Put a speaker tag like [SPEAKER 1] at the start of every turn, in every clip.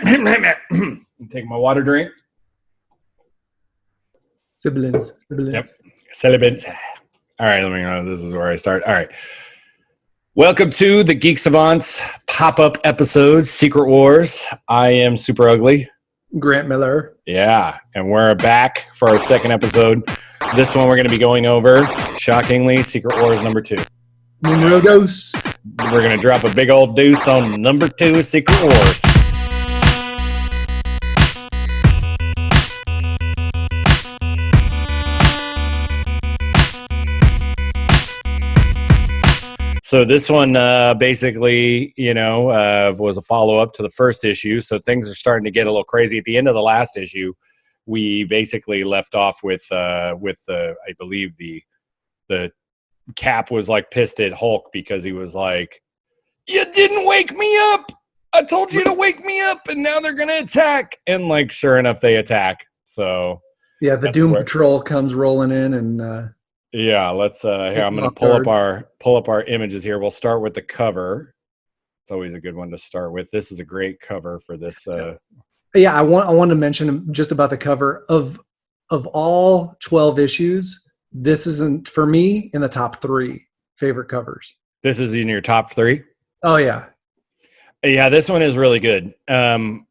[SPEAKER 1] Take my water drink.
[SPEAKER 2] Sibilance.
[SPEAKER 1] Yep. Sibilance. All right, let me know. This is where I start. All right. Welcome to the Geek Savants pop-up episode, Secret Wars. I am Super Ugly.
[SPEAKER 2] Grant Miller.
[SPEAKER 1] Yeah, and we're back for our second episode. This one we're going to be going over, shockingly, Secret Wars number 2.
[SPEAKER 2] Numero dos.
[SPEAKER 1] We're going to drop a big old deuce on number 2, Secret Wars. So this one basically, was a follow-up to the first issue. So things are starting to get a little crazy. At the end of the last issue, we basically left off with I believe the Cap was like pissed at Hulk because he was like, "You didn't wake me up. I told you to wake me up, and now they're gonna attack." And like, sure enough, they attack. So
[SPEAKER 2] yeah, the Doom Patrol comes rolling in and.
[SPEAKER 1] Yeah, let's here, I'm going to pull up our images here. We'll start with the cover. It's always a good one to start with. This is a great cover for this
[SPEAKER 2] Yeah, I want to mention just about the cover of all 12 issues. This isn't for me in the top 3 favorite covers.
[SPEAKER 1] This is in your top 3?
[SPEAKER 2] Oh yeah.
[SPEAKER 1] Yeah, this one is really good. Something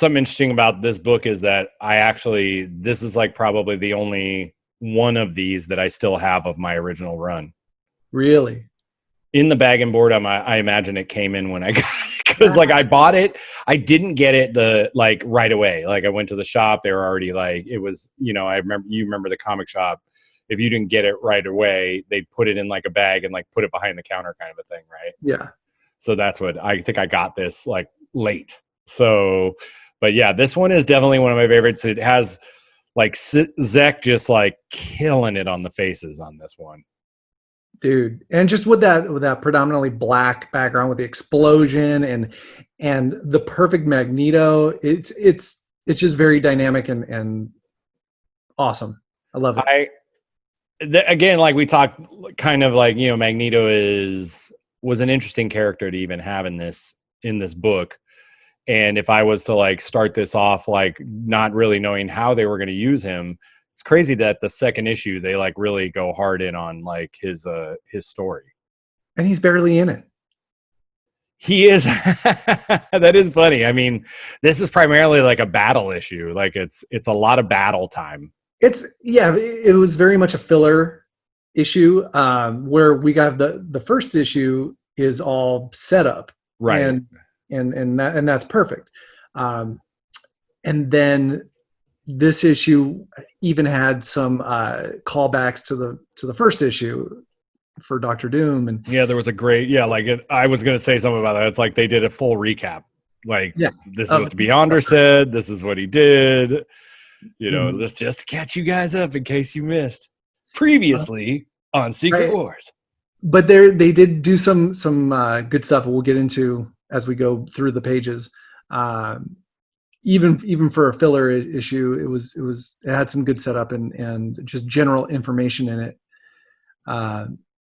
[SPEAKER 1] interesting about this book is that this is like probably the only one of these that I still have of my original run.
[SPEAKER 2] Really? In
[SPEAKER 1] the bag and board, I imagine it came in when I got it, because like I bought it, I didn't get it right away. Like I went to the shop, they were already like, it was, I remember the comic shop. If you didn't get it right away, they'd put it in like a bag and like put it behind the counter kind of a thing, right?
[SPEAKER 2] Yeah.
[SPEAKER 1] So that's what I think I got this like late. So, but yeah, this one is definitely one of my favorites. It has like Zek just like killing it on the faces on this one,
[SPEAKER 2] dude. And just with that predominantly black background with the explosion and the perfect Magneto, it's just very dynamic and awesome. I love it.
[SPEAKER 1] Again, like we talked, kind of like, Magneto was an interesting character to even have in this book. And if I was to like start this off, like not really knowing how they were going to use him, it's crazy that the second issue, they like really go hard in on like his story.
[SPEAKER 2] And he's barely in it.
[SPEAKER 1] He is. That is funny. I mean, this is primarily like a battle issue. Like it's a lot of battle time.
[SPEAKER 2] It was very much a filler issue where we got the first issue is all set up.
[SPEAKER 1] Right.
[SPEAKER 2] And that's perfect. And then this issue even had some callbacks to the first issue for Dr. Doom. And
[SPEAKER 1] yeah, there was a great, I was going to say something about that. It's like they did a full recap. Like, this is what the Beyonder said. This is what he did. This just to catch you guys up in case you missed previously on Secret Wars.
[SPEAKER 2] But they did do some good stuff we'll get into as we go through the pages. Even for a filler issue, it had some good setup and just general information in it.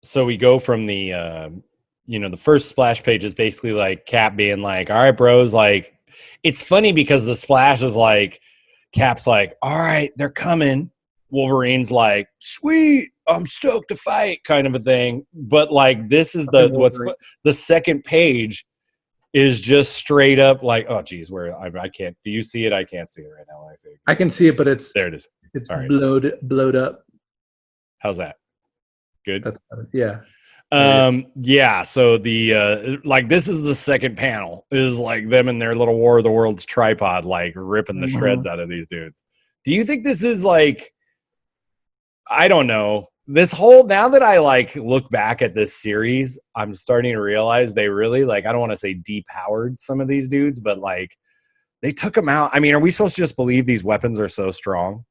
[SPEAKER 1] So we go from the the first splash page is basically like Cap being like, "All right, bros," like it's funny because the splash is like Cap's like, "All right, they're coming." Wolverine's like, "Sweet, I'm stoked to fight," kind of a thing. But like this is the second page is just straight up like, oh geez, where I can't. Do you see it? I can't see it right now.
[SPEAKER 2] I can see it, but it's
[SPEAKER 1] there. It is.
[SPEAKER 2] It's right. blowed up.
[SPEAKER 1] How's that? Good.
[SPEAKER 2] That's better. Yeah.
[SPEAKER 1] Yeah. So the like this is the second panel is like them and their little War of the Worlds tripod, like ripping the shreds out of these dudes. Do you think this is like? I don't know. This whole, now that I like look back at this series, I'm starting to realize they really like, I don't want to say depowered some of these dudes, but like they took them out. I mean, are we supposed to just believe these weapons are so strong?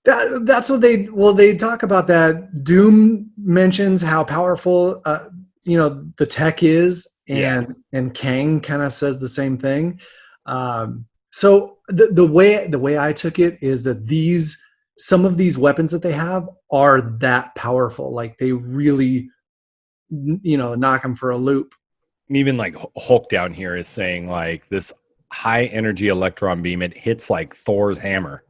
[SPEAKER 2] That's what they talk about that. Doom mentions how powerful, the tech is and Kang kind of says the same thing. So the way I took it is that some of these weapons that they have are that powerful. Like they really, knock them for a loop.
[SPEAKER 1] Even like Hulk down here is saying like this high energy electron beam. It hits like Thor's hammer.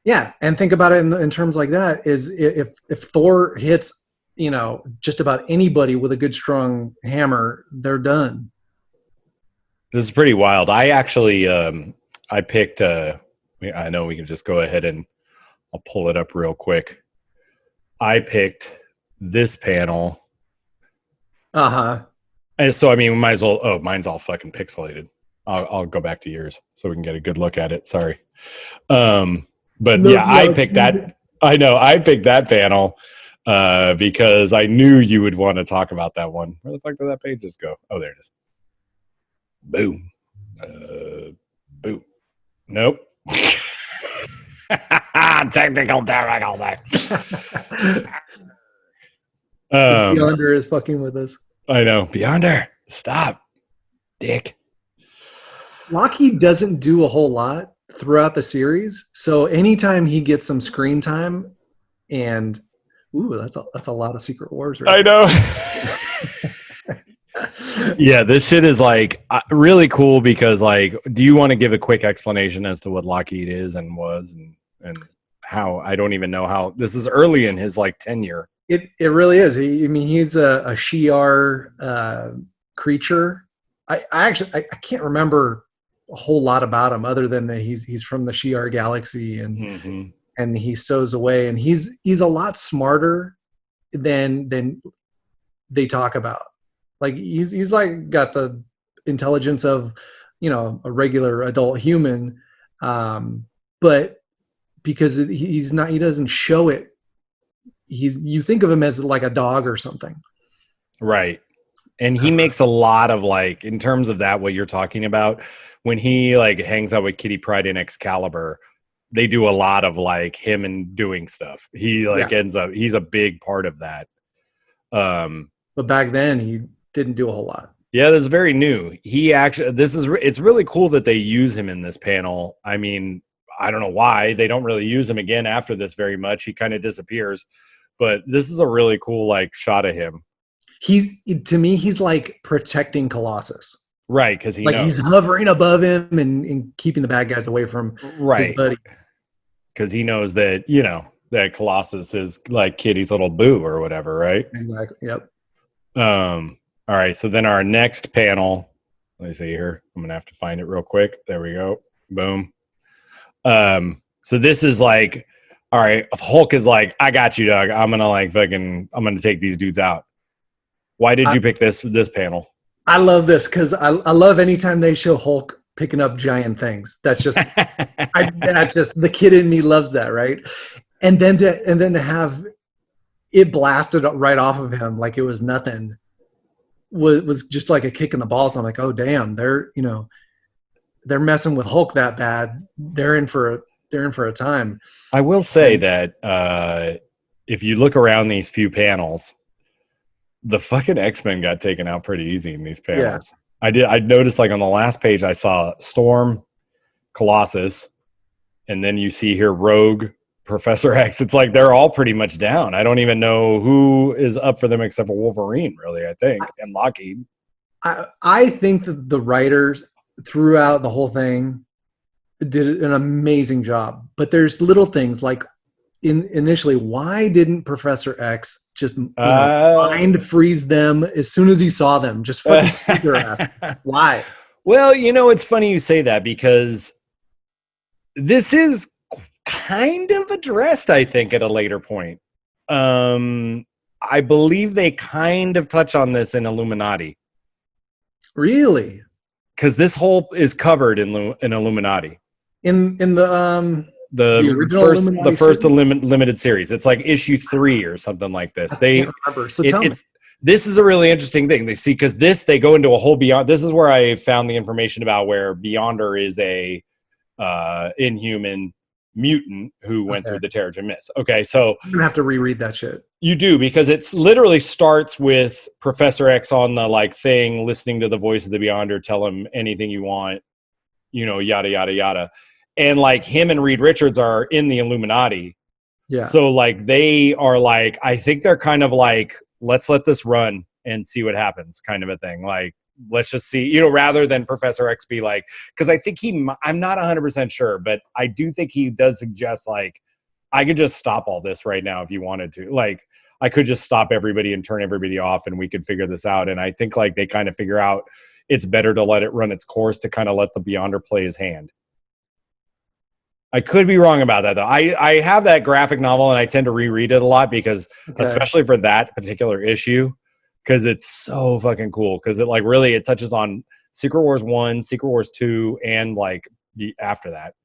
[SPEAKER 2] Yeah, and think about it in terms like that. Is if Thor hits, just about anybody with a good strong hammer, they're done.
[SPEAKER 1] This is pretty wild. I actually, I picked. I know we can just go ahead and I'll pull it up real quick. I picked this panel. And so, I mean, we might as well. Oh, mine's all fucking pixelated. I'll go back to yours so we can get a good look at it. Sorry. But yeah, I picked that. I know I picked that panel because I knew you would want to talk about that one. Where the fuck did that page just go? Oh, there it is. Boom. Boom. Nope. Technical difficulty.
[SPEAKER 2] Beyonder is fucking with us.
[SPEAKER 1] I know. Beyonder, stop, dick.
[SPEAKER 2] Lockheed doesn't do a whole lot throughout the series, so anytime he gets some screen time, and that's a lot of Secret Wars.
[SPEAKER 1] Right? I know. Yeah, this shit is like really cool because, like, do you want to give a quick explanation as to what Lockheed is and was and how? I don't even know how. This is early in his like tenure.
[SPEAKER 2] It really is. He's a Shi'ar creature. I can't remember a whole lot about him other than that he's from the Shi'ar galaxy and he stows away, and he's a lot smarter than they talk about. Like he's like got the intelligence of a regular adult human, but because he doesn't show it. You think of him as like a dog or something. Right.
[SPEAKER 1] And he makes a lot of, like, in terms of that, what you're talking about, when he like hangs out with Kitty Pryde in Excalibur, they do a lot of like him and doing stuff. He ends up, he's a big part of that.
[SPEAKER 2] But back then he didn't do a whole lot.
[SPEAKER 1] Yeah, this is very new. He actually, it's really cool that they use him in this panel. I mean, I don't know why they don't really use him again after this very much. He kind of disappears. But this is a really cool like shot of him.
[SPEAKER 2] To me, he's like protecting Colossus.
[SPEAKER 1] Right, because he knows.
[SPEAKER 2] He's hovering above him and keeping the bad guys away from his buddy.
[SPEAKER 1] Because he knows that, that Colossus is like Kitty's little boo or whatever, right?
[SPEAKER 2] Exactly. Yep.
[SPEAKER 1] All right, so then our next panel, let me see here. I'm gonna have to find it real quick. There we go. Boom. So this is like, all right, Hulk is like, I got you, Doug. I'm gonna take these dudes out. Why did you pick this panel?
[SPEAKER 2] I love this because I love anytime they show Hulk picking up giant things. That's just the kid in me loves that, right? And then to have it blasted right off of him like it was nothing was just like a kick in the balls. I'm like, oh damn, they're messing with Hulk that bad. They're in for a time.
[SPEAKER 1] I will say that if you look around these few panels, the fucking X-Men got taken out pretty easy in these panels. Yeah. I noticed like on the last page I saw Storm, Colossus, and then you see here Rogue, Professor X. It's like they're all pretty much down. I don't even know who is up for them except for Wolverine, really, I think, and Lockheed.
[SPEAKER 2] I think that the writers throughout the whole thing did an amazing job, but there's little things like initially, why didn't Professor X just mind freeze them as soon as he saw them? Just fucking freeze their asses. Why?
[SPEAKER 1] Well, it's funny you say that because this is kind of addressed, I think, at a later point. I believe they kind of touch on this in Illuminati.
[SPEAKER 2] Really?
[SPEAKER 1] Because this whole is covered in Illuminati.
[SPEAKER 2] In
[SPEAKER 1] the first limited series. It's like issue 3 or something like this. I can't remember. So tell me. This is a really interesting thing they see because they go into a whole beyond. This is where I found the information about where Beyonder is a inhuman mutant who went through the Terrigen Mist. Okay, so
[SPEAKER 2] I'm gonna have to reread that shit.
[SPEAKER 1] You do, because it's literally starts with Professor X on the like thing, listening to the voice of the Beyonder, tell him anything you want, yada yada yada. And like him and Reed Richards are in the Illuminati. Yeah. So like they are like, I think they're kind of like, let's let this run and see what happens kind of a thing. Like let's just see, you know, rather than Professor X be like, because I think I'm not 100% sure, but I do think he does suggest like, I could just stop all this right now if you wanted to. Like, I could just stop everybody and turn everybody off and we could figure this out. And I think like they kind of figure out it's better to let it run its course, to kind of let the Beyonder play his hand. I could be wrong about that though. I have that graphic novel and I tend to reread it a lot because especially for that particular issue, because it's so fucking cool. Because it like really it touches on Secret Wars 1, Secret Wars 2, and like the after that.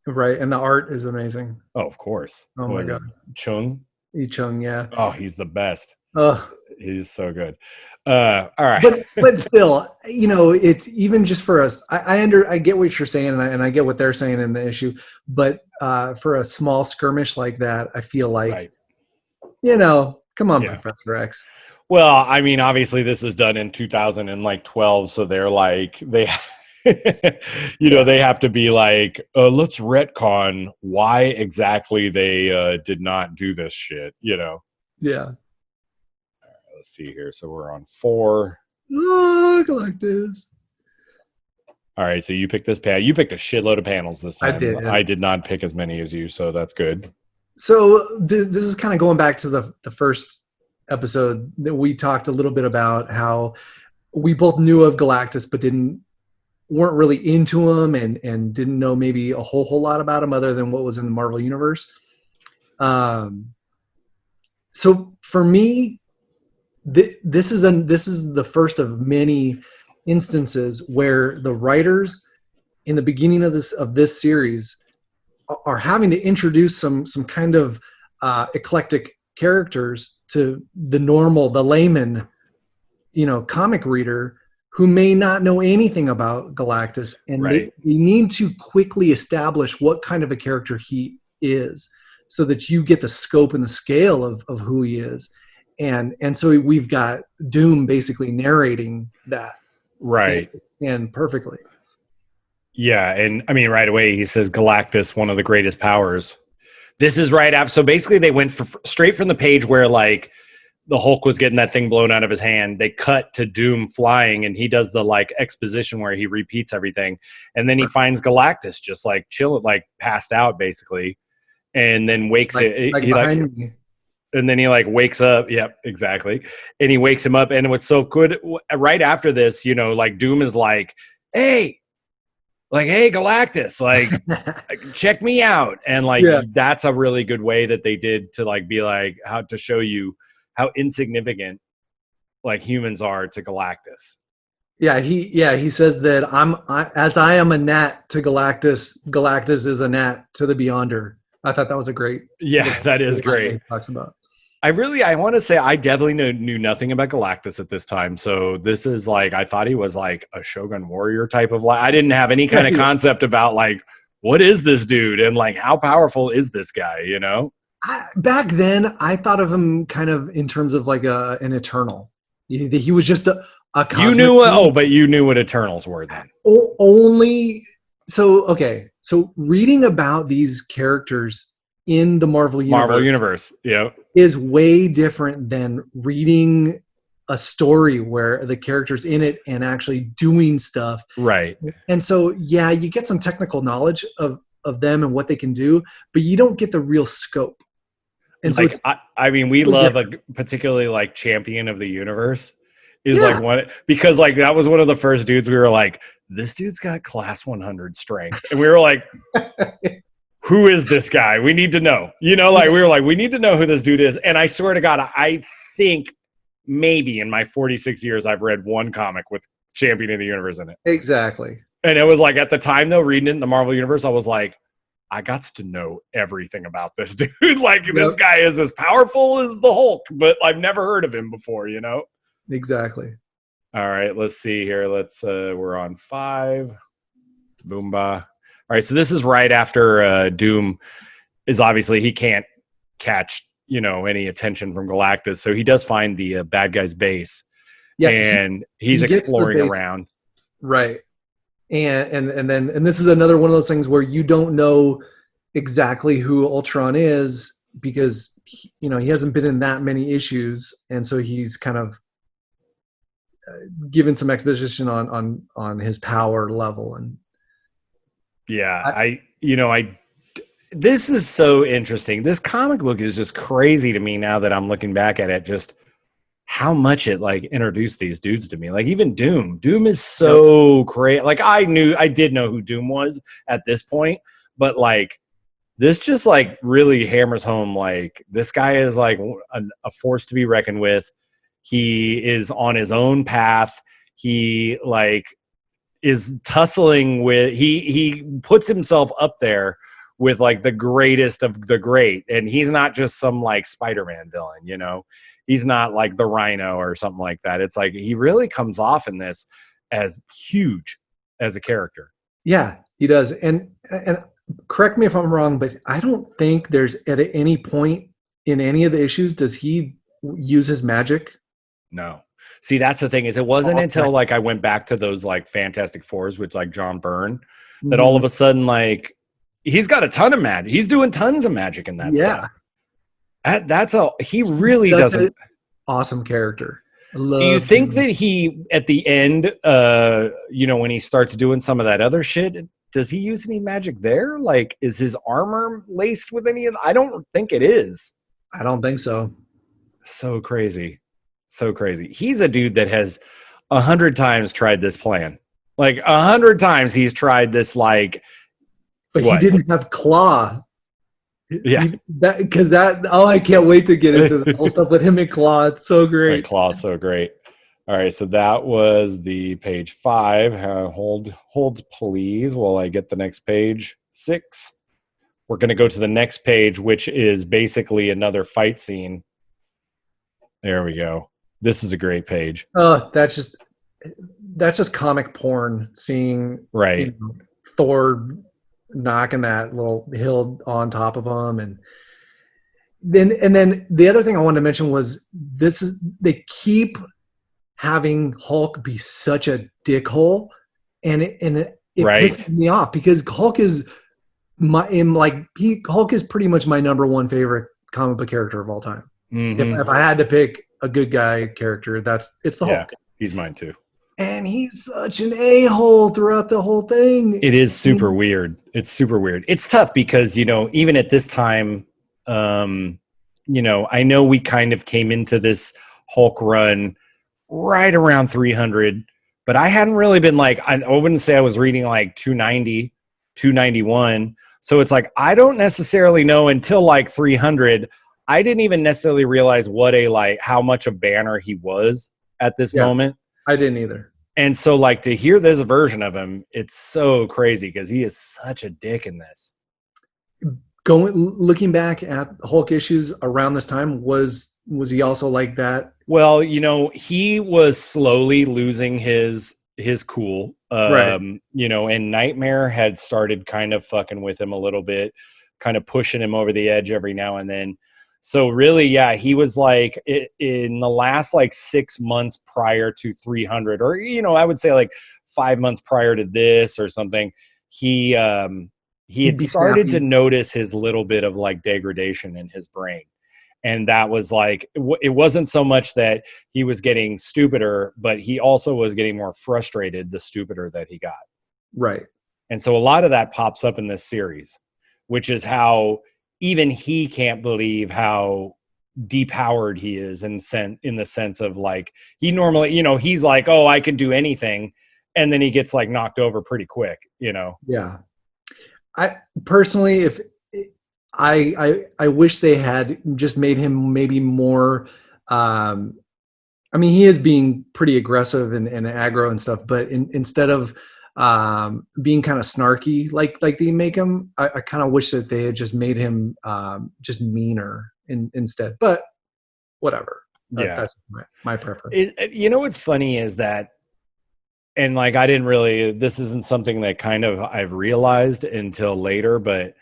[SPEAKER 2] Right, and the art is amazing.
[SPEAKER 1] Oh, of course.
[SPEAKER 2] Oh my god.
[SPEAKER 1] Chung?
[SPEAKER 2] Chung, yeah.
[SPEAKER 1] Oh, he's the best.
[SPEAKER 2] Oh,
[SPEAKER 1] he's so good. All right.
[SPEAKER 2] But still, you know, it's even just for us. I get what you're saying, and I get what they're saying in the issue. But for a small skirmish like that, I feel like, you know, come on, Professor X.
[SPEAKER 1] Well, I mean, obviously, this is done in 2012, so they're like they, you know, they have to be like, let's retcon why exactly they did not do this shit. You know.
[SPEAKER 2] Yeah.
[SPEAKER 1] Let's see here. So we're on 4.
[SPEAKER 2] Oh, Galactus.
[SPEAKER 1] All right. So you picked this pad. You picked a shitload of panels this time. I did not pick as many as you, so that's good.
[SPEAKER 2] So this is kind of going back to the first episode that we talked a little bit about how we both knew of Galactus, but weren't really into him and didn't know maybe a whole lot about him other than what was in the Marvel Universe. So for me, this is the first of many instances where the writers in the beginning of this series are having to introduce some kind of eclectic characters to the layman, you know, comic reader who may not know anything about Galactus, and we need to quickly establish what kind of a character he is, so that you get the scope and the scale of who he is. And so we've got Doom basically narrating that.
[SPEAKER 1] Right.
[SPEAKER 2] And perfectly.
[SPEAKER 1] Yeah. And I mean, right away, he says Galactus, one of the greatest powers. This is right after. So basically they went straight from the page where like the Hulk was getting that thing blown out of his hand. They cut to Doom flying and he does the like exposition where he repeats everything. And then he finds Galactus just like chill, like passed out basically. And then wakes behind me. And then he like wakes up. Yep, exactly. And he wakes him up. And what's so good right after this, you know, like Doom is like, hey, Galactus, like, check me out. And like, that's a really good way that they did to like, be like, how to show you how insignificant like humans are to Galactus.
[SPEAKER 2] Yeah. He says that as I am a gnat to Galactus, Galactus is a gnat to the Beyonder. I thought that was a great.
[SPEAKER 1] Yeah, that is great.
[SPEAKER 2] Talks about.
[SPEAKER 1] I want to say I definitely knew nothing about Galactus at this time. So this is like, I thought he was like a Shogun warrior type of I didn't have any kind of concept about like, what is this dude? And like, how powerful is this guy? You know?
[SPEAKER 2] Back then I thought of him kind of in terms of like an Eternal. He was just a
[SPEAKER 1] you knew, but you knew what Eternals were then.
[SPEAKER 2] Only. So reading about these characters in the Marvel Universe, is way different than reading a story where the character's in it and actually doing stuff.
[SPEAKER 1] Right.
[SPEAKER 2] And so, you get some technical knowledge of them and what they can do, but you don't get the real scope. And
[SPEAKER 1] like,
[SPEAKER 2] so
[SPEAKER 1] I mean, we love a particularly like champion of the universe is like one, because like that was one of the first dudes we were like, this dude's got class 100 strength. And we were like, who is this guy? We need to know, you know, like we were like, we need to know who this dude is. And I swear to God, I think maybe in my 46 years, I've read one comic with champion of the universe in it.
[SPEAKER 2] Exactly.
[SPEAKER 1] And it was like, at the time though, reading it in the Marvel universe, I was like, I got to know everything about this dude. Like this guy is as powerful as the Hulk, but I've never heard of him before, you know?
[SPEAKER 2] Exactly.
[SPEAKER 1] All right, let's see here. We're on 5. Boomba. All right, so this is right after Doom is obviously he can't catch, you know, any attention from Galactus. So he does find the bad guy's base. Yeah, and he's exploring around.
[SPEAKER 2] Right. And this is another one of those things where you don't know exactly who Ultron is because you know he hasn't been in that many issues, and so he's kind of given some exposition on his power level. And
[SPEAKER 1] this is so interesting. This comic book is just crazy to me now that I'm looking back at it, just how much it like introduced these dudes to me. Like even Doom is so great. Like I did know who Doom was at this point, but like this just like really hammers home like this guy is like a force to be reckoned with. He is on his own path. He like is tussling with he puts himself up there with like the greatest of the great, and he's not just some like Spider-Man villain, you know. He's not like the Rhino or something like that. It's like he really comes off in this as huge as a character.
[SPEAKER 2] Yeah, he does. And correct me if I'm wrong, but I don't think there's at any point in any of the issues does he use his magic.
[SPEAKER 1] No. See, that's the thing is it wasn't until like I went back to those like Fantastic Fours with like John Byrne that all of a sudden like he's got a ton of magic. He's doing tons of magic in that stuff. He really doesn't.
[SPEAKER 2] Awesome character.
[SPEAKER 1] Do you think that he at the end, when he starts doing some of that other shit, does he use any magic there? Like, is his armor laced with any of? I don't think it is.
[SPEAKER 2] I don't think so.
[SPEAKER 1] So crazy. He's a dude that has 100 times tried this plan. Like 100 times he's tried this. Like,
[SPEAKER 2] but he didn't have Claw.
[SPEAKER 1] Yeah,
[SPEAKER 2] I can't wait to get into the whole stuff with him and Claw. It's so great.
[SPEAKER 1] Right, Claw's so great. All right, so that was the page 5. Hold please while I get the next page 6. We're going to go to the next page, which is basically another fight scene. There we go. This is a great page.
[SPEAKER 2] Oh, that's just comic porn. Seeing Thor knocking that little hill on top of him, and then the other thing I wanted to mention was they keep having Hulk be such a dickhole, and it pisses me off because Hulk is Hulk is pretty much my number one favorite comic book character of all time. Mm-hmm. If I had to pick a good guy character, it's the Hulk.
[SPEAKER 1] He's mine too.
[SPEAKER 2] And he's such an a-hole throughout the whole thing.
[SPEAKER 1] It is super weird. It's super weird. It's tough because, even at this time, I know we kind of came into this Hulk run right around 300, but I hadn't really been like, I wouldn't say I was reading like 290, 291. So it's like, I don't necessarily know until like 300. I didn't even necessarily realize how much of Banner he was at this moment.
[SPEAKER 2] I didn't either.
[SPEAKER 1] And so like to hear this version of him, it's so crazy because he is such a dick in this.
[SPEAKER 2] Looking back at Hulk issues around this time, was he also like that?
[SPEAKER 1] Well, he was slowly losing his cool. And Nightmare had started kind of fucking with him a little bit, kind of pushing him over the edge every now and then. So really, he was like in the last like 6 months prior to 300, or, I would say like 5 months prior to this or something, he had started to notice his little bit of like degradation in his brain. And that was like, it wasn't so much that he was getting stupider, but he also was getting more frustrated the stupider that he got.
[SPEAKER 2] Right.
[SPEAKER 1] And so a lot of that pops up in this series, which is how even he can't believe how depowered he is in the sense of like, he normally, he's like, oh, I can do anything. And then he gets like knocked over pretty quick,
[SPEAKER 2] Yeah. I personally, I wish they had just made him maybe more, he is being pretty aggressive and aggro and stuff, but instead of being kind of snarky like they make him, I kind of wish that they had just made him just meaner instead, but whatever. That's my preference.
[SPEAKER 1] What's funny is that, and like this isn't something that kind of I've realized until later, but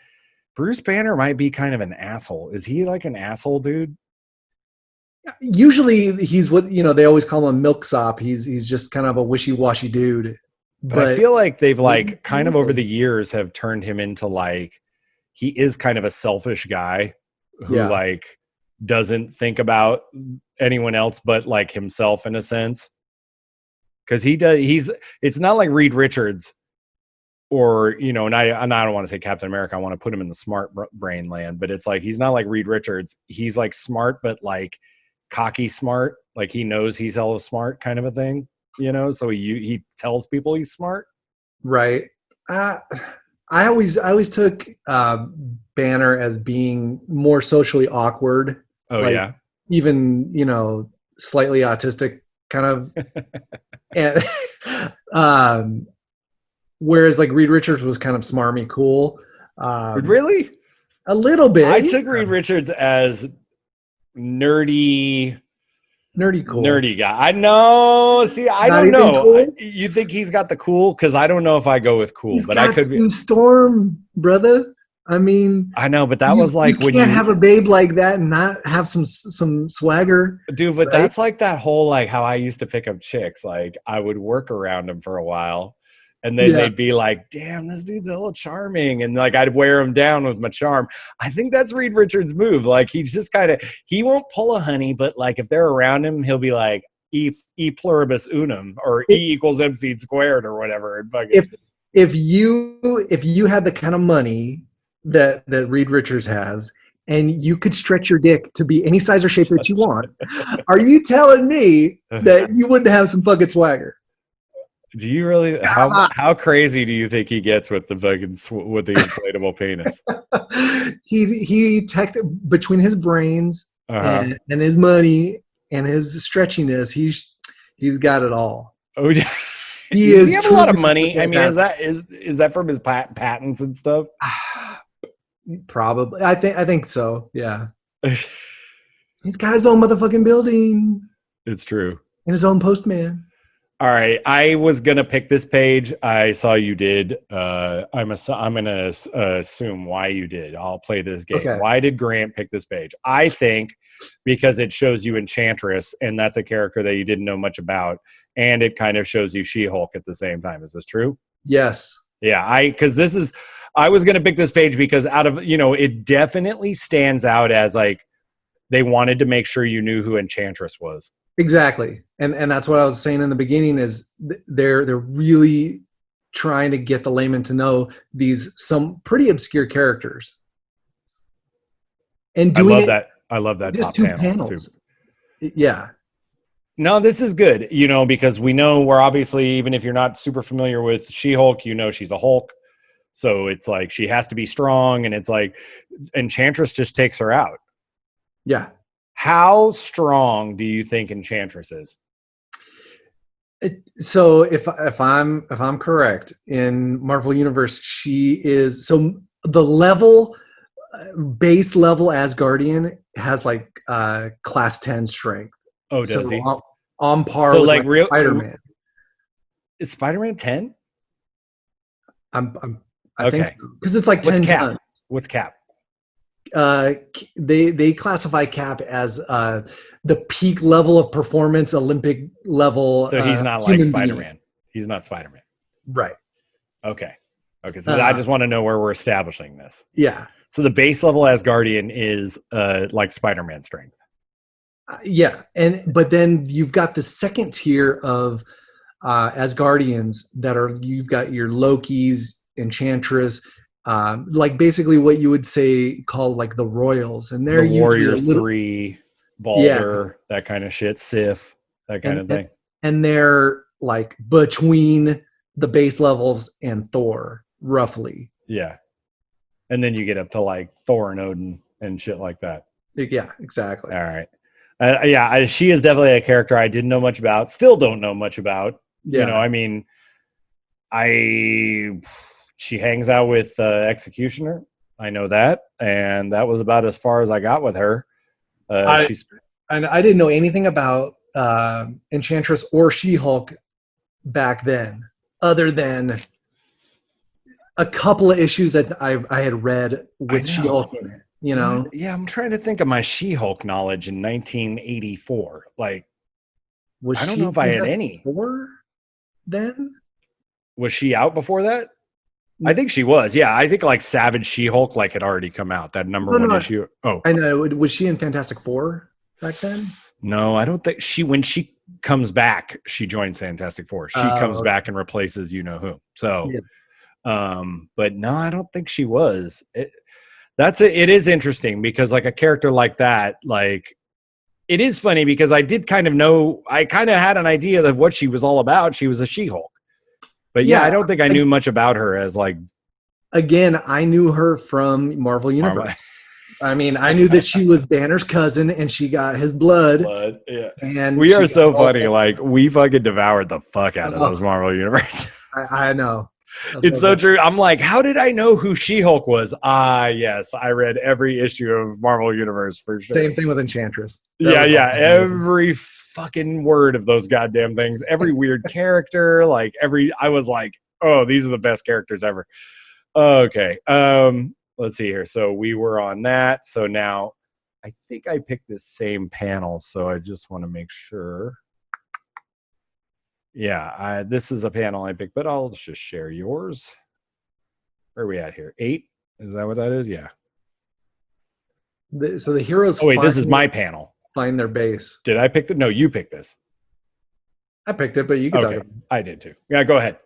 [SPEAKER 1] Bruce Banner might be kind of an asshole. Is he like an asshole dude?
[SPEAKER 2] Usually he's what, they always call him a milksop. He's just kind of a wishy-washy dude.
[SPEAKER 1] But I feel like they've like kind of over the years have turned him into like, he is kind of a selfish guy who like doesn't think about anyone else but like himself in a sense. because it's not like Reed Richards or, you know, and I don't want to say Captain America. I want to put him in the smart brain land, but it's like, he's not like Reed Richards. He's like smart, but like cocky smart. Like he knows he's hella smart kind of a thing, you know? So he tells people he's smart.
[SPEAKER 2] Right. I always took Banner as being more socially awkward.
[SPEAKER 1] Oh, like, yeah.
[SPEAKER 2] Even, you know, slightly autistic kind of. And whereas like Reed Richards was kind of smarmy cool.
[SPEAKER 1] Really?
[SPEAKER 2] A little bit.
[SPEAKER 1] I took Reed Richards as nerdy guy. I know. See, I don't know. Cool? You think he's got the cool? Because I don't know if I go with cool.
[SPEAKER 2] He's
[SPEAKER 1] but
[SPEAKER 2] got
[SPEAKER 1] I could
[SPEAKER 2] be Storm, brother. I mean,
[SPEAKER 1] I know, but that was like
[SPEAKER 2] you can't have a babe like that and not have some swagger,
[SPEAKER 1] dude. But right? That's like that whole like how I used to pick up chicks. Like I would work around him for a while, and then they'd be like, "Damn, this dude's a little charming," and like I'd wear him down with my charm. I think that's Reed Richards' move. Like he's just he won't pull a honey, but like if they're around him, he'll be like e pluribus unum or E equals MC squared or whatever. And fucking
[SPEAKER 2] if you had the kind of money that Reed Richards has, and you could stretch your dick to be any size or shape that you want, are you telling me that you wouldn't have some fucking swagger?
[SPEAKER 1] Do you really? How crazy do you think he gets with the fucking with the inflatable penis?
[SPEAKER 2] He between his brains and his money and his stretchiness, he's got it all.
[SPEAKER 1] Oh yeah. Does he have a lot of money? I mean, is that from his patents and stuff?
[SPEAKER 2] Probably. I think so. Yeah. He's got his own motherfucking building.
[SPEAKER 1] It's true.
[SPEAKER 2] And his own postman.
[SPEAKER 1] All right. I was gonna pick this page. I saw you did. I'm gonna assume why you did. I'll play this game. Okay. Why did Grant pick this page? I think because it shows you Enchantress, and that's a character that you didn't know much about, and it kind of shows you She-Hulk at the same time. Is this true?
[SPEAKER 2] Yes.
[SPEAKER 1] Yeah. I was going to pick this page because out of, you know, it definitely stands out as like they wanted to make sure you knew who Enchantress was.
[SPEAKER 2] Exactly. And that's what I was saying in the beginning is they're really trying to get the layman to know some pretty obscure characters. And doing
[SPEAKER 1] I love that top panel too.
[SPEAKER 2] Yeah.
[SPEAKER 1] No, this is good, you know, because we're obviously, even if you're not super familiar with She-Hulk, you know she's a Hulk. So it's like she has to be strong, and it's like Enchantress just takes her out.
[SPEAKER 2] Yeah.
[SPEAKER 1] How strong do you think Enchantress is?
[SPEAKER 2] So if I'm correct, in Marvel Universe, she is the base level Asgardian has like class 10 strength.
[SPEAKER 1] Oh, does he?
[SPEAKER 2] On par with like real Spider-Man.
[SPEAKER 1] Is Spider-Man 10?
[SPEAKER 2] I think so. Because it's like 10 times.
[SPEAKER 1] What's Cap?
[SPEAKER 2] They classify Cap as the peak level of performance, Olympic level.
[SPEAKER 1] So he's not like Spider-Man. He's not Spider-Man.
[SPEAKER 2] Right.
[SPEAKER 1] Okay. So I just want to know where we're establishing this.
[SPEAKER 2] Yeah.
[SPEAKER 1] So the base level Asgardian is like Spider-Man strength.
[SPEAKER 2] Yeah, but then you've got the second tier of Asgardians you've got your Lokis, Enchantress, like basically what you would say called like the Royals, and they're
[SPEAKER 1] the Warriors 3, Balder, that kind of shit, Sif, that kind of thing.
[SPEAKER 2] And they're like between the base levels and Thor, roughly.
[SPEAKER 1] Yeah, and then you get up to like Thor and Odin and shit like that.
[SPEAKER 2] Yeah, exactly.
[SPEAKER 1] All right. She is definitely a character I didn't know much about. Still don't know much about. Yeah. You know, I mean, she hangs out with Executioner. I know that, and that was about as far as I got with her.
[SPEAKER 2] I didn't know anything about Enchantress or She-Hulk back then, other than a couple of issues that I had read with She-Hulk in it. You know?
[SPEAKER 1] Yeah, I'm trying to think of my She-Hulk knowledge in 1984. Like, I don't know if I had any.
[SPEAKER 2] Before then?
[SPEAKER 1] Was she out before that? I think she was. Yeah, I think like Savage She-Hulk like had already come out. That number one issue. Oh,
[SPEAKER 2] I know. Was she in Fantastic Four back then?
[SPEAKER 1] No, I don't think when she comes back. She joins Fantastic Four. She comes back and replaces you know who. So, but no, I don't think she was. It is interesting because like a character like that, like it is funny because I kind of had an idea of what she was all about. She was a She-Hulk, but I don't think I knew much about her as like.
[SPEAKER 2] Again, I knew her from Marvel Universe. I mean, I knew that she was Banner's cousin and she got his blood.
[SPEAKER 1] Yeah.
[SPEAKER 2] And
[SPEAKER 1] we are so funny. Like we fucking devoured the fuck out of those Marvel Universe.
[SPEAKER 2] I know.
[SPEAKER 1] It's so true. I'm like, how did I know who She-Hulk was? Yes, I read every issue of Marvel Universe for sure.
[SPEAKER 2] Same thing with Enchantress.
[SPEAKER 1] Every fucking word of those goddamn things. Every weird character, like I was like, oh, these are the best characters ever. Okay. Let's see here. So we were on that. So now I think I picked this same panel. So I just want to make sure. Yeah, this is a panel I picked, but I'll just share yours. Where are we at here? 8? Is that what that is? Yeah.
[SPEAKER 2] So the heroes.
[SPEAKER 1] Oh wait, this is my panel.
[SPEAKER 2] Find their base.
[SPEAKER 1] Did I pick it? No, you picked this.
[SPEAKER 2] I picked it, but you can talk about it.
[SPEAKER 1] I did too. Yeah, go ahead.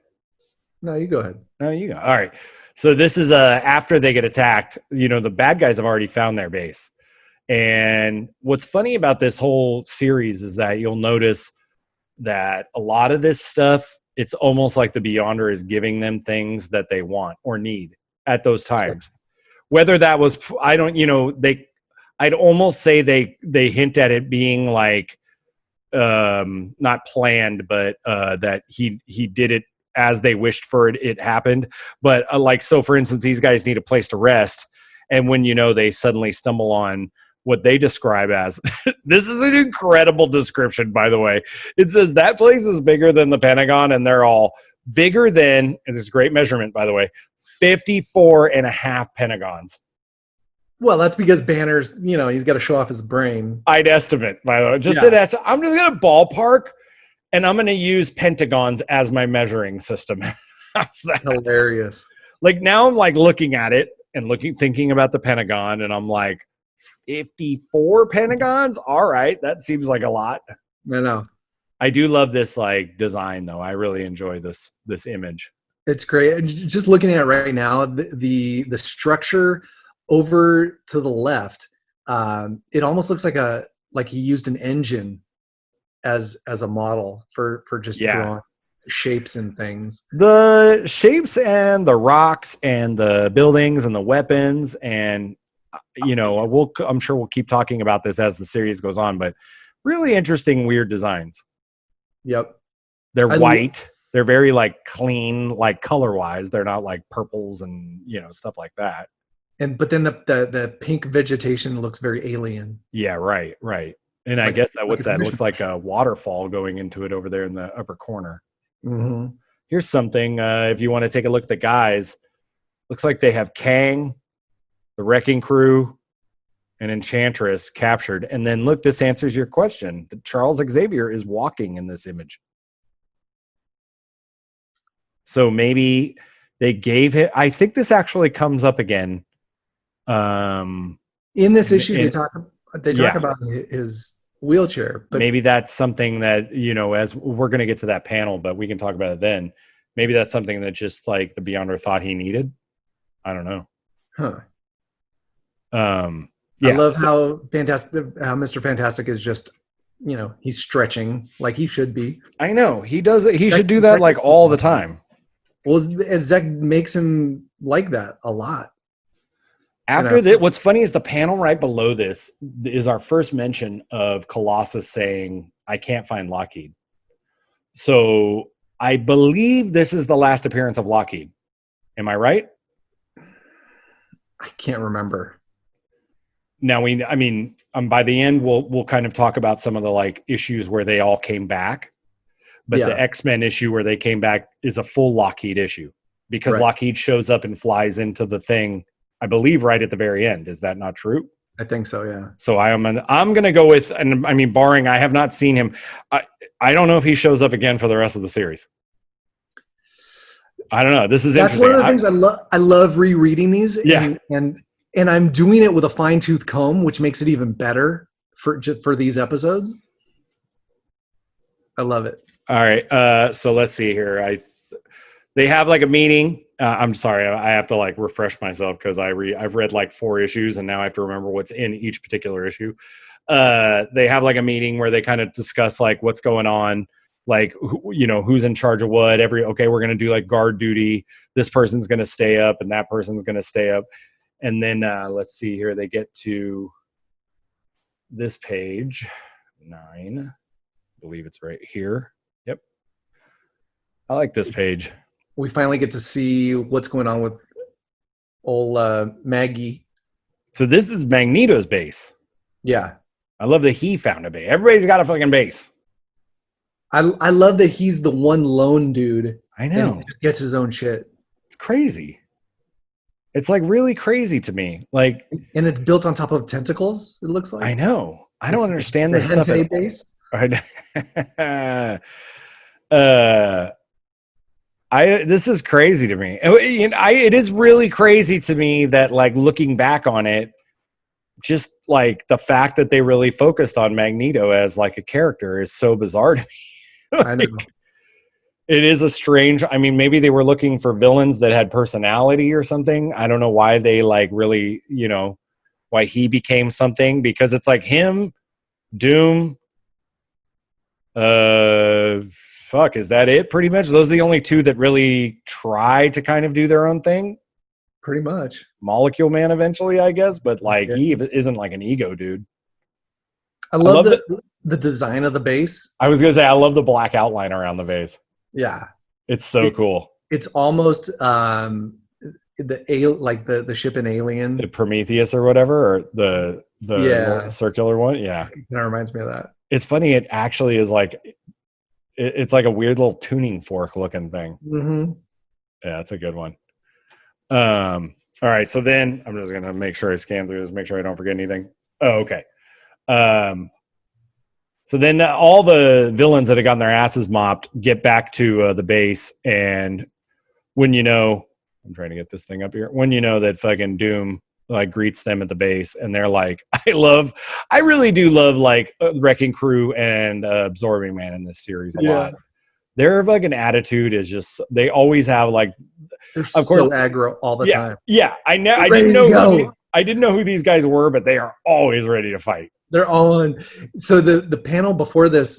[SPEAKER 2] No, you go ahead.
[SPEAKER 1] No, you go. All right. So this is after they get attacked. You know, the bad guys have already found their base. And what's funny about this whole series is that you'll notice that a lot of this stuff, it's almost like the Beyonder is giving them things that they want or need at those times. Whether that was, I'd almost say they hint at it being like not planned, but that he did it as they wished for it happened. But like, so for instance, these guys need a place to rest. And when, they suddenly stumble on what they describe as, this is an incredible description, by the way. It says that place is bigger than the Pentagon, and they're all bigger than, and this is a great measurement, by the way, 54 and a half Pentagons.
[SPEAKER 2] Well, that's because Banner's, he's got to show off his brain.
[SPEAKER 1] I'd estimate, by the way. I'm just going to ballpark, and I'm going to use pentagons as my measuring system. That's
[SPEAKER 2] hilarious.
[SPEAKER 1] Like now I'm like looking at it and thinking about the Pentagon, and I'm like, 54 Pentagons? All right, that seems like a lot.
[SPEAKER 2] I know.
[SPEAKER 1] I do love this like design though. I really enjoy this image.
[SPEAKER 2] It's great. Just looking at it right now, the structure over to the left, it almost looks like he used an engine as a model for just drawing shapes and things.
[SPEAKER 1] The shapes and the rocks and the buildings and the weapons, and I'm sure we'll keep talking about this as the series goes on, but really interesting, weird designs.
[SPEAKER 2] Yep.
[SPEAKER 1] They're white. They're very like clean, like color wise. They're not like purples and stuff like that.
[SPEAKER 2] But then the pink vegetation looks very alien.
[SPEAKER 1] Yeah, right. And I guess that looks like a waterfall going into it over there in the upper corner.
[SPEAKER 2] Mm-hmm.
[SPEAKER 1] Here's something if you want to take a look at the guys. Looks like they have Kang, the Wrecking Crew, and Enchantress captured. And then look, this answers your question. Charles Xavier is walking in this image. So maybe they gave him, I think this actually comes up again.
[SPEAKER 2] In this issue, they talk about his wheelchair. But
[SPEAKER 1] maybe that's something that, as we're going to get to that panel, but we can talk about it then. Maybe that's something that just like the Beyonder thought he needed. I don't know.
[SPEAKER 2] Huh.
[SPEAKER 1] I
[SPEAKER 2] love how Mr. Fantastic is just, he's stretching like he should be.
[SPEAKER 1] I know he does it. He should do that like all the time.
[SPEAKER 2] Well, and Zach makes him like that a lot.
[SPEAKER 1] After that, what's funny is the panel right below this is our first mention of Colossus saying, "I can't find Lockheed." So I believe this is the last appearance of Lockheed. Am I right?
[SPEAKER 2] I can't remember.
[SPEAKER 1] Now by the end we'll kind of talk about some of the like issues where they all came back, but the X-Men issue where they came back is a full Lockheed issue because Lockheed shows up and flies into the thing, I believe, right at the very end. Is that not true?
[SPEAKER 2] I think so. Yeah.
[SPEAKER 1] So I'm gonna go with, and I mean, barring I have not seen him, I don't know if he shows up again for the rest of the series. I don't know. This is interesting.
[SPEAKER 2] That's one of the things I love rereading these.
[SPEAKER 1] Yeah.
[SPEAKER 2] And I'm doing it with a fine-tooth comb, which makes it even better for these episodes. I love it.
[SPEAKER 1] All right. So let's see here. They have like a meeting. I'm sorry. I have to like refresh myself because I've read like 4 issues and now I have to remember what's in each particular issue. They have like a meeting where they kind of discuss like what's going on, like, who's in charge of what. Okay, we're going to do like guard duty. This person's going to stay up and that person's going to stay up. And then let's see here. They get to this page 9. I believe it's right here. Yep. I like this page.
[SPEAKER 2] We finally get to see what's going on with old Maggie.
[SPEAKER 1] So this is Magneto's base.
[SPEAKER 2] Yeah.
[SPEAKER 1] I love that he found a base. Everybody's got a fucking base.
[SPEAKER 2] I love that he's the one lone dude.
[SPEAKER 1] I know.
[SPEAKER 2] And he just gets his own shit.
[SPEAKER 1] It's crazy. It's like really crazy to me. Like, and
[SPEAKER 2] it's built on top of tentacles, it looks like.
[SPEAKER 1] I know. I don't understand this stuff.
[SPEAKER 2] Base.
[SPEAKER 1] This is crazy to me. It is really crazy to me that, like, looking back on it, just like the fact that they really focused on Magneto as like a character is so bizarre to me.
[SPEAKER 2] I know.
[SPEAKER 1] It is a strange, maybe they were looking for villains that had personality or something. I don't know why they like really, why he became something, because it's like him, Doom, is that it pretty much? Those are the only 2 that really try to kind of do their own thing.
[SPEAKER 2] Pretty much.
[SPEAKER 1] Molecule Man eventually, I guess, but like he isn't like an ego dude.
[SPEAKER 2] I love the design of the base.
[SPEAKER 1] I was gonna say I love the black outline around the base.
[SPEAKER 2] Yeah,
[SPEAKER 1] it's so cool.
[SPEAKER 2] It's almost the ship in Alien,
[SPEAKER 1] the Prometheus or whatever, or the circular one. Yeah,
[SPEAKER 2] that reminds me of that.
[SPEAKER 1] It's funny. It actually is like it's like a weird little tuning fork looking thing.
[SPEAKER 2] Mm-hmm.
[SPEAKER 1] Yeah, it's a good one. All right, so then I'm just gonna make sure I scan through this, make sure I don't forget anything. Oh, okay. So then all the villains that have gotten their asses mopped get back to the base, and when I'm trying to get this thing up here, when that fucking Doom like greets them at the base, and they're like, I really do love like Wrecking Crew and Absorbing Man in this series a lot. Their fucking attitude is just, they always have like,
[SPEAKER 2] they're of course, so aggro all the time.
[SPEAKER 1] Yeah, I didn't know who these guys were, but they are always ready to fight.
[SPEAKER 2] They're all on. So the panel before this,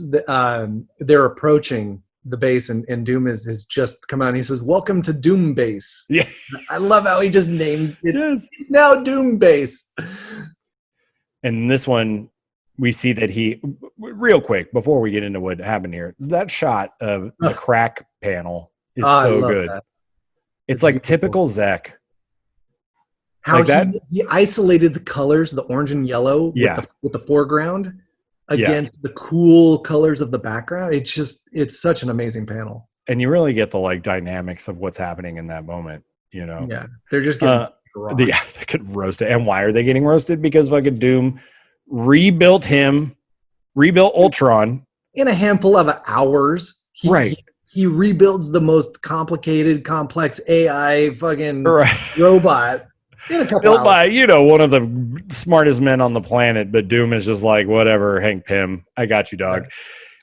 [SPEAKER 2] they're approaching the base, and Doom has just come out and he says, "Welcome to Doom Base."
[SPEAKER 1] Yeah,
[SPEAKER 2] I love how he just named it.
[SPEAKER 1] Yes.
[SPEAKER 2] Now Doom Base.
[SPEAKER 1] And this one, we see that he, real quick before we get into what happened here, that shot of the crack panel is so good.
[SPEAKER 2] That.
[SPEAKER 1] It's like beautiful. Typical Zek.
[SPEAKER 2] How like he isolated the colors, the orange and yellow, with the foreground against the cool colors of the background. It's such an amazing panel.
[SPEAKER 1] And you really get the like dynamics of what's happening in that moment,
[SPEAKER 2] Yeah, they're just getting
[SPEAKER 1] they get roasted. And why are they getting roasted? Because fucking Doom rebuilt Ultron
[SPEAKER 2] in a handful of hours. He rebuilds the most complicated, complex AI fucking robot. Built
[SPEAKER 1] by, one of the smartest men on the planet, but Doom is just like, whatever, Hank Pym, I got you, dog. Yeah.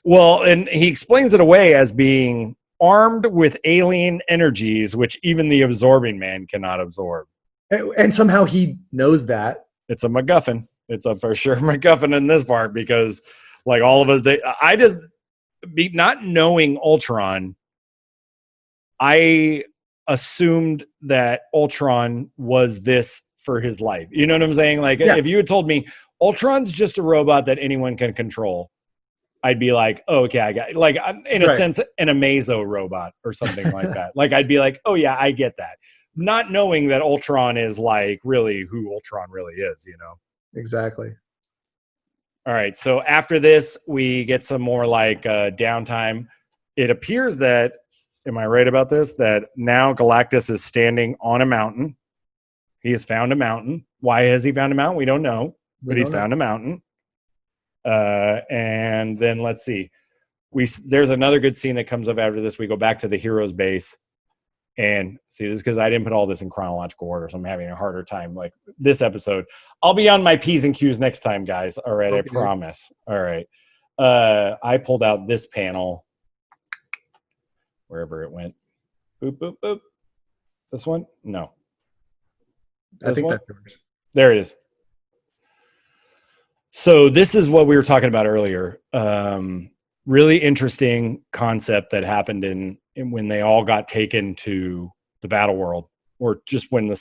[SPEAKER 1] Well, and he explains it away as being armed with alien energies, which even the Absorbing Man cannot absorb.
[SPEAKER 2] And somehow he knows that.
[SPEAKER 1] It's a MacGuffin. It's a for sure MacGuffin in this part, because like all of us, not knowing Ultron, I assumed that Ultron was this for his life. You know what I'm saying? Like, if you had told me Ultron's just a robot that anyone can control, I'd be like, oh, okay, I got, like, in a sense, an Amazo robot or something like that. Like, I'd be like, oh yeah, I get that. Not knowing that Ultron is like really who Ultron really is,
[SPEAKER 2] Exactly.
[SPEAKER 1] All right. So after this, we get some more like downtime. It appears that, am I right about this? That now Galactus is standing on a mountain. He has found a mountain. Why has he found a mountain? We don't know, but he's found a mountain. And then let's see. There's another good scene that comes up after this. We go back to the hero's base. And see, this is because I didn't put all this in chronological order, so I'm having a harder time. Like this episode, I'll be on my P's and Q's next time, guys. All right, okay. I promise. All right. I pulled out this panel, wherever it went. Boop, boop, boop. This one? No.
[SPEAKER 2] I think that's yours.
[SPEAKER 1] There it is. So this is what we were talking about earlier. Really interesting concept that happened in when they all got taken to the battle world, or just when the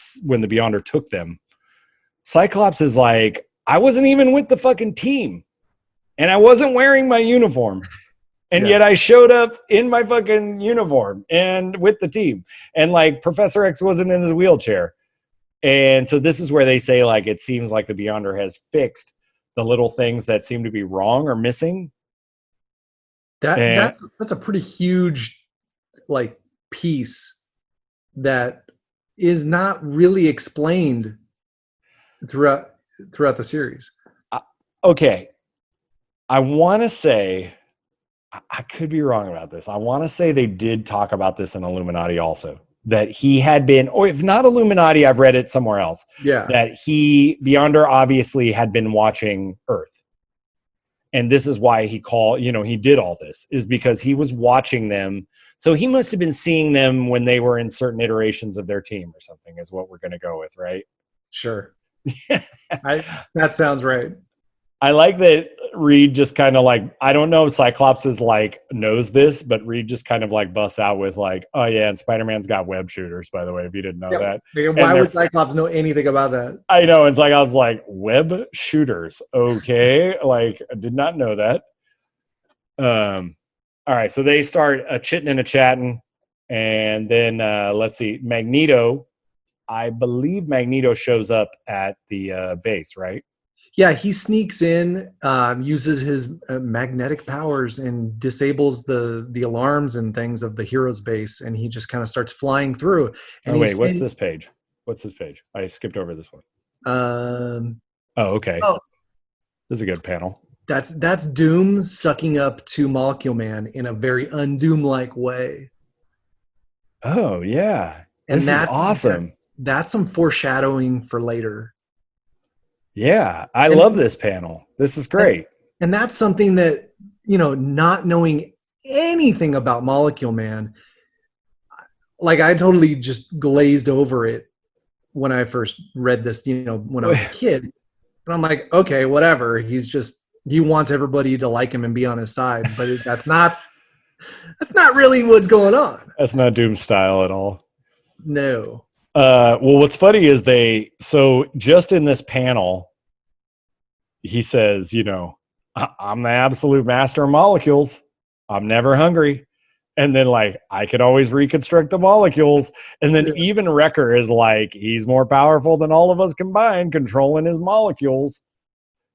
[SPEAKER 1] Beyonder took them. Cyclops is like, I wasn't even with the fucking team, and I wasn't wearing my uniform, and yet I showed up in my fucking uniform and with the team, and like Professor X wasn't in his wheelchair. And so this is where they say, like, it seems like the Beyonder has fixed the little things that seem to be wrong or missing.
[SPEAKER 2] That's a pretty huge like piece that is not really explained throughout the series.
[SPEAKER 1] Okay. I want to say, I could be wrong about this. I want to say they did talk about this in Illuminati also, that he had been, or if not Illuminati, I've read it somewhere else.
[SPEAKER 2] Yeah.
[SPEAKER 1] That Beyonder obviously had been watching Earth. And this is why he did all this, is because he was watching them. So he must have been seeing them when they were in certain iterations of their team or something, is what we're going to go with, right?
[SPEAKER 2] Sure. That sounds right.
[SPEAKER 1] I like that Reed just kind of like, I don't know if Cyclops is like knows this, but Reed just kind of like busts out with like, oh yeah, and Spider-Man's got web shooters, by the way, if you didn't know that.
[SPEAKER 2] Why would Cyclops know anything about that?
[SPEAKER 1] I know. It's like, I was like, web shooters. Okay. Like, I did not know that. All right. So they start chitting and chatting. And then let's see, Magneto, I believe Magneto shows up at the base, right?
[SPEAKER 2] Yeah, he sneaks in, uses his magnetic powers and disables the alarms and things of the hero's base, and he just kind of starts flying through. And
[SPEAKER 1] what's this page? What's this page? I skipped over this one. Okay. Oh, this is a good panel.
[SPEAKER 2] That's Doom sucking up to Molecule Man in a very Undoom-like way.
[SPEAKER 1] Oh yeah, and this is awesome.
[SPEAKER 2] That's some foreshadowing for later.
[SPEAKER 1] Yeah, I love this panel. This is great.
[SPEAKER 2] And that's something that, not knowing anything about Molecule Man, like I totally just glazed over it when I first read this, when I was a kid. And I'm like, okay, whatever. He wants everybody to like him and be on his side, but that's not really what's going on.
[SPEAKER 1] That's not Doom style at all.
[SPEAKER 2] No.
[SPEAKER 1] Well, what's funny is so just in this panel, he says, I'm the absolute master of molecules. I'm never hungry. And then like, I can always reconstruct the molecules. And then even Wrecker is like, he's more powerful than all of us combined, controlling his molecule.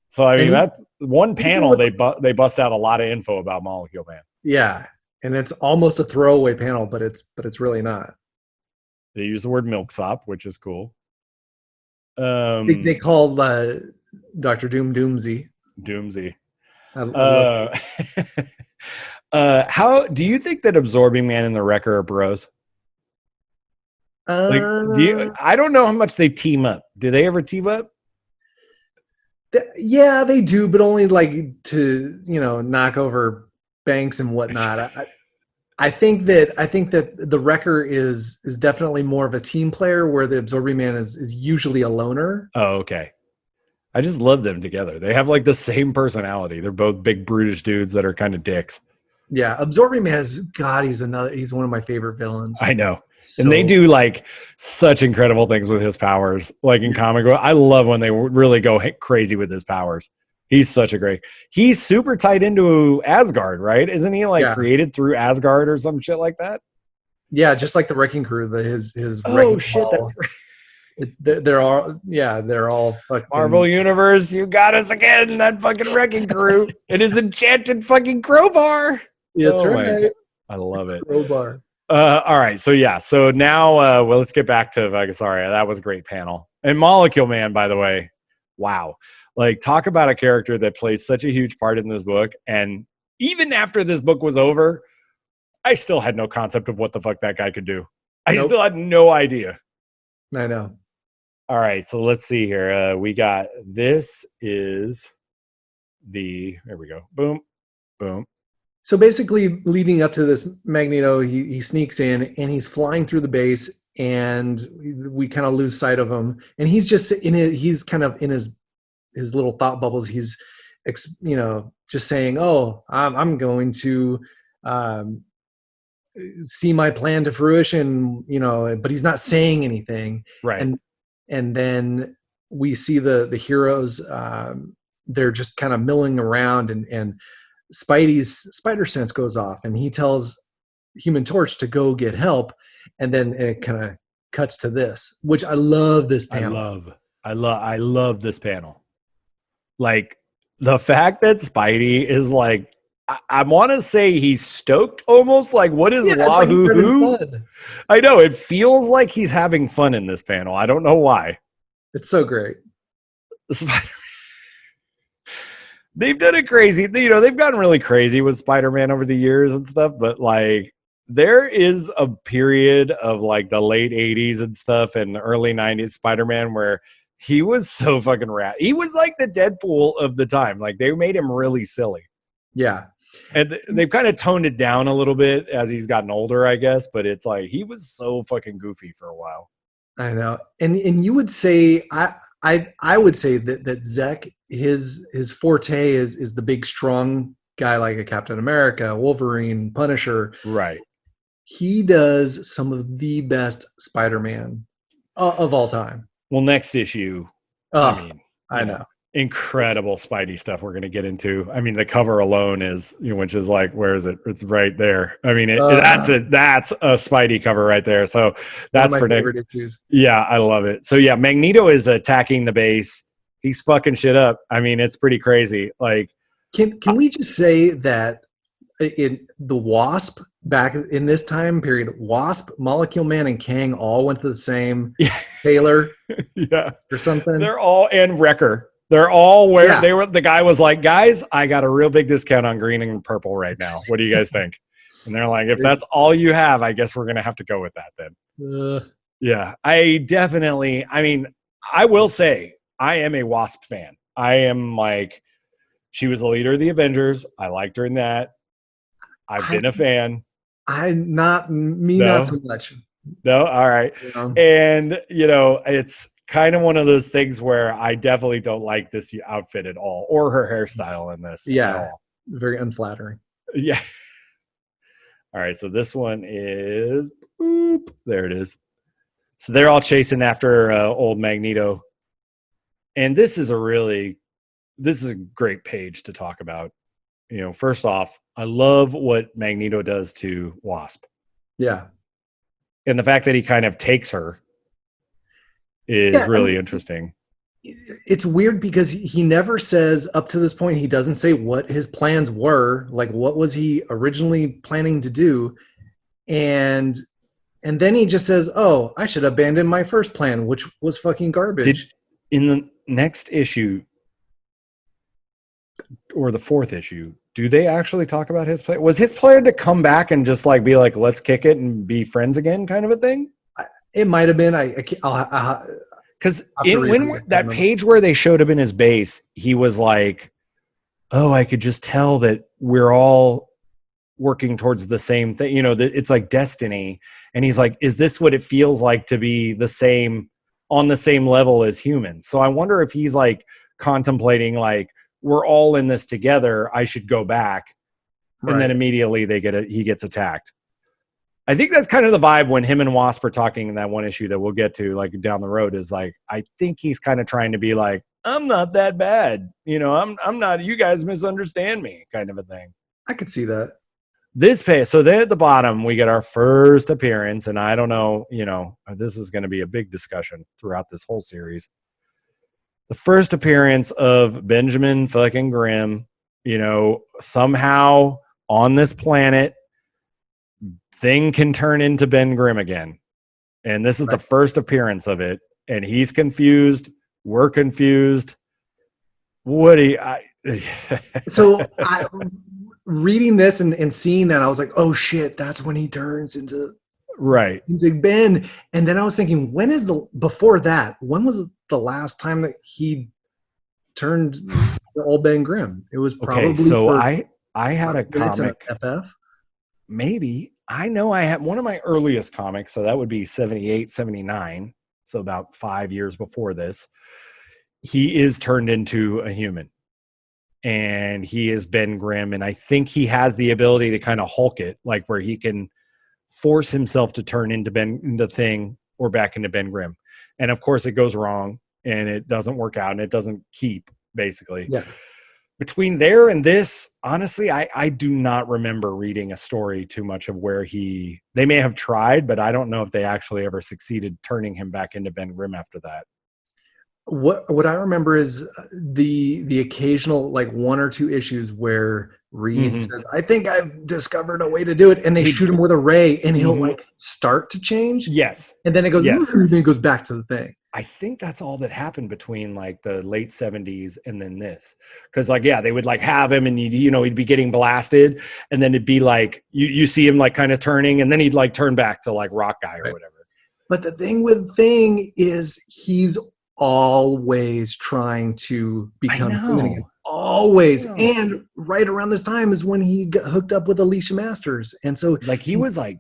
[SPEAKER 1] So I mean, that one panel, they bust out a lot of info about Molecule Man.
[SPEAKER 2] Yeah. And it's almost a throwaway panel, but it's really not.
[SPEAKER 1] They use the word milksop, which is cool.
[SPEAKER 2] They called Dr. Doom Doomsy.
[SPEAKER 1] Doomsy. How do you think that Absorbing Man and the Wrecker are bros? I don't know how much they team up. Do they ever team up?
[SPEAKER 2] Yeah, they do, but only like to knock over banks and whatnot. I think that the Wrecker is definitely more of a team player, where the Absorbing Man is usually a loner.
[SPEAKER 1] Oh, okay. I just love them together. They have like the same personality. They're both big brutish dudes that are kind of dicks.
[SPEAKER 2] Yeah, Absorbing Man he's one of my favorite villains.
[SPEAKER 1] I know. And they do like such incredible things with his powers. Like in comic book, I love when they really go crazy with his powers. He's he's super tied into Asgard, right? Isn't he created through Asgard or some shit like that?
[SPEAKER 2] Yeah, just like the Wrecking Crew, his
[SPEAKER 1] shit, that's right.
[SPEAKER 2] They're all fucking
[SPEAKER 1] Marvel Universe. You got us again, that fucking Wrecking Crew. It is enchanted fucking crowbar.
[SPEAKER 2] That's right.
[SPEAKER 1] I love it.
[SPEAKER 2] Crowbar.
[SPEAKER 1] All right, so now let's get back to Vegasaria. That was a great panel. And Molecule Man, by the way, wow. Like, talk about a character that plays such a huge part in this book. And even after this book was over, I still had no concept of what the fuck that guy could do. I still had no idea.
[SPEAKER 2] I know.
[SPEAKER 1] All right, so let's see here. This is there we go. Boom. Boom.
[SPEAKER 2] So basically, leading up to this, Magneto, he sneaks in and he's flying through the base, and we kind of lose sight of him. And he's just he's kind of in his little thought bubbles. He's, just saying, "Oh, I'm going to see my plan to fruition," but he's not saying anything.
[SPEAKER 1] Right.
[SPEAKER 2] And then we see the heroes. They're just kind of milling around, and Spidey's spider sense goes off, and he tells Human Torch to go get help, and then it kind of cuts to this, which I love this panel.
[SPEAKER 1] I love this panel. Like, the fact that Spidey is like, I want to say he's stoked almost. Like, what is Wahoo? I know, it feels like he's having fun in this panel. I don't know why.
[SPEAKER 2] It's so great.
[SPEAKER 1] They've done it crazy. They've gotten really crazy with Spider-Man over the years and stuff, but like, there is a period of like the late 80s and stuff and early 90s Spider-Man where he was so fucking rad. He was like the Deadpool of the time. Like, they made him really silly.
[SPEAKER 2] Yeah.
[SPEAKER 1] And they've kind of toned it down a little bit as he's gotten older, I guess, but it's like he was so fucking goofy for a while.
[SPEAKER 2] I know. And you would say I would say that Zek, his forte is the big strong guy like a Captain America, Wolverine, Punisher.
[SPEAKER 1] Right.
[SPEAKER 2] He does some of the best Spider-Man of all time.
[SPEAKER 1] Well, next issue.
[SPEAKER 2] I know.
[SPEAKER 1] Incredible Spidey stuff we're going to get into. I mean, the cover alone is, which is like, where is it? It's right there. I mean, that's a Spidey cover right there. So that's for favorite issues. Yeah, I love it. So yeah, Magneto is attacking the base. He's fucking shit up. I mean, it's pretty crazy. Like,
[SPEAKER 2] can we just say that in the Wasp back in this time period, Wasp, Molecule Man, and Kang all went to the same tailor, or something.
[SPEAKER 1] They're all, and Wrecker. They're all they were. The guy was like, "Guys, I got a real big discount on green and purple right now. What do you guys think?" And they're like, "If that's all you have, I guess we're gonna have to go with that then." Yeah, I mean, I will say I am a Wasp fan. I am like, she was the leader of the Avengers. I liked her in that. I've been a fan.
[SPEAKER 2] Not so much.
[SPEAKER 1] No, all right. And it's kind of one of those things where I definitely don't like this outfit at all, or her hairstyle in this.
[SPEAKER 2] Yeah, very unflattering.
[SPEAKER 1] Yeah. All right, so this one is there. It is. So they're all chasing after old Magneto, and this is a great page to talk about. First off, I love what Magneto does to Wasp.
[SPEAKER 2] Yeah,
[SPEAKER 1] and the fact that he kind of takes her is really interesting.
[SPEAKER 2] It's weird because he never says, up to this point, he doesn't say what his plans were. Like, what was he originally planning to do? And then he just says, "Oh, I should abandon my first plan, which was fucking garbage."
[SPEAKER 1] In the next issue, or the fourth issue, do they actually talk about his plan? Was his plan to come back and just like be like, "Let's kick it and be friends again," kind of a thing?
[SPEAKER 2] It might have been.
[SPEAKER 1] Because when that page where they showed him in his base, he was like, "Oh, I could just tell that we're all working towards the same thing. It's like destiny." And he's like, "Is this what it feels like to be on the same level as humans?" So I wonder if he's like contemplating, like, we're all in this together. I should go back, and then immediately he gets attacked. I think that's kind of the vibe when him and Wasp are talking in that one issue that we'll get to, like, down the road, is like, I think he's kind of trying to be like, "I'm not that bad. I'm not, you guys misunderstand me," kind of a thing.
[SPEAKER 2] I could see that.
[SPEAKER 1] This page, so there at the bottom, we get our first appearance, and I don't know, this is going to be a big discussion throughout this whole series. The first appearance of Benjamin fucking Grimm, somehow on this planet, thing can turn into Ben Grimm again. And this is the first appearance of it. And he's confused. We're confused.
[SPEAKER 2] So reading this and seeing that, I was like, "Oh shit, that's when he turns into Ben." And then I was thinking, when was the last time that he turned to old Ben Grimm? It was probably
[SPEAKER 1] I had a
[SPEAKER 2] It's an
[SPEAKER 1] comic.
[SPEAKER 2] FF.
[SPEAKER 1] Maybe. I know I had one of my earliest comics, so that would be 78, 79. So about 5 years before this. He is turned into a human. And he is Ben Grimm. And I think he has the ability to kind of Hulk it, like where he can force himself to turn into Thing or back into Ben Grimm. And of course it goes wrong and it doesn't work out and it doesn't keep, basically.
[SPEAKER 2] Yeah.
[SPEAKER 1] Between there and this, honestly, I do not remember reading a story too much of where they may have tried, but I don't know if they actually ever succeeded turning him back into Ben Grimm after that.
[SPEAKER 2] What I remember is the occasional, like, one or two issues where Reed says, I think I've discovered a way to do it, and they shoot him with a ray and he'll like start to change.
[SPEAKER 1] Yes.
[SPEAKER 2] And then it goes, and it goes back to the thing.
[SPEAKER 1] I think that's all that happened between like the late 70s and then this. Cause like, yeah, they would like have him and he'd be getting blasted. And then it'd be like, you see him like kind of turning and then he'd like turn back to like Rock Guy or whatever.
[SPEAKER 2] But the thing with Thing is he's always trying to become human again. Always. And right around this time is when he got hooked up with Alicia Masters. And so
[SPEAKER 1] like he was like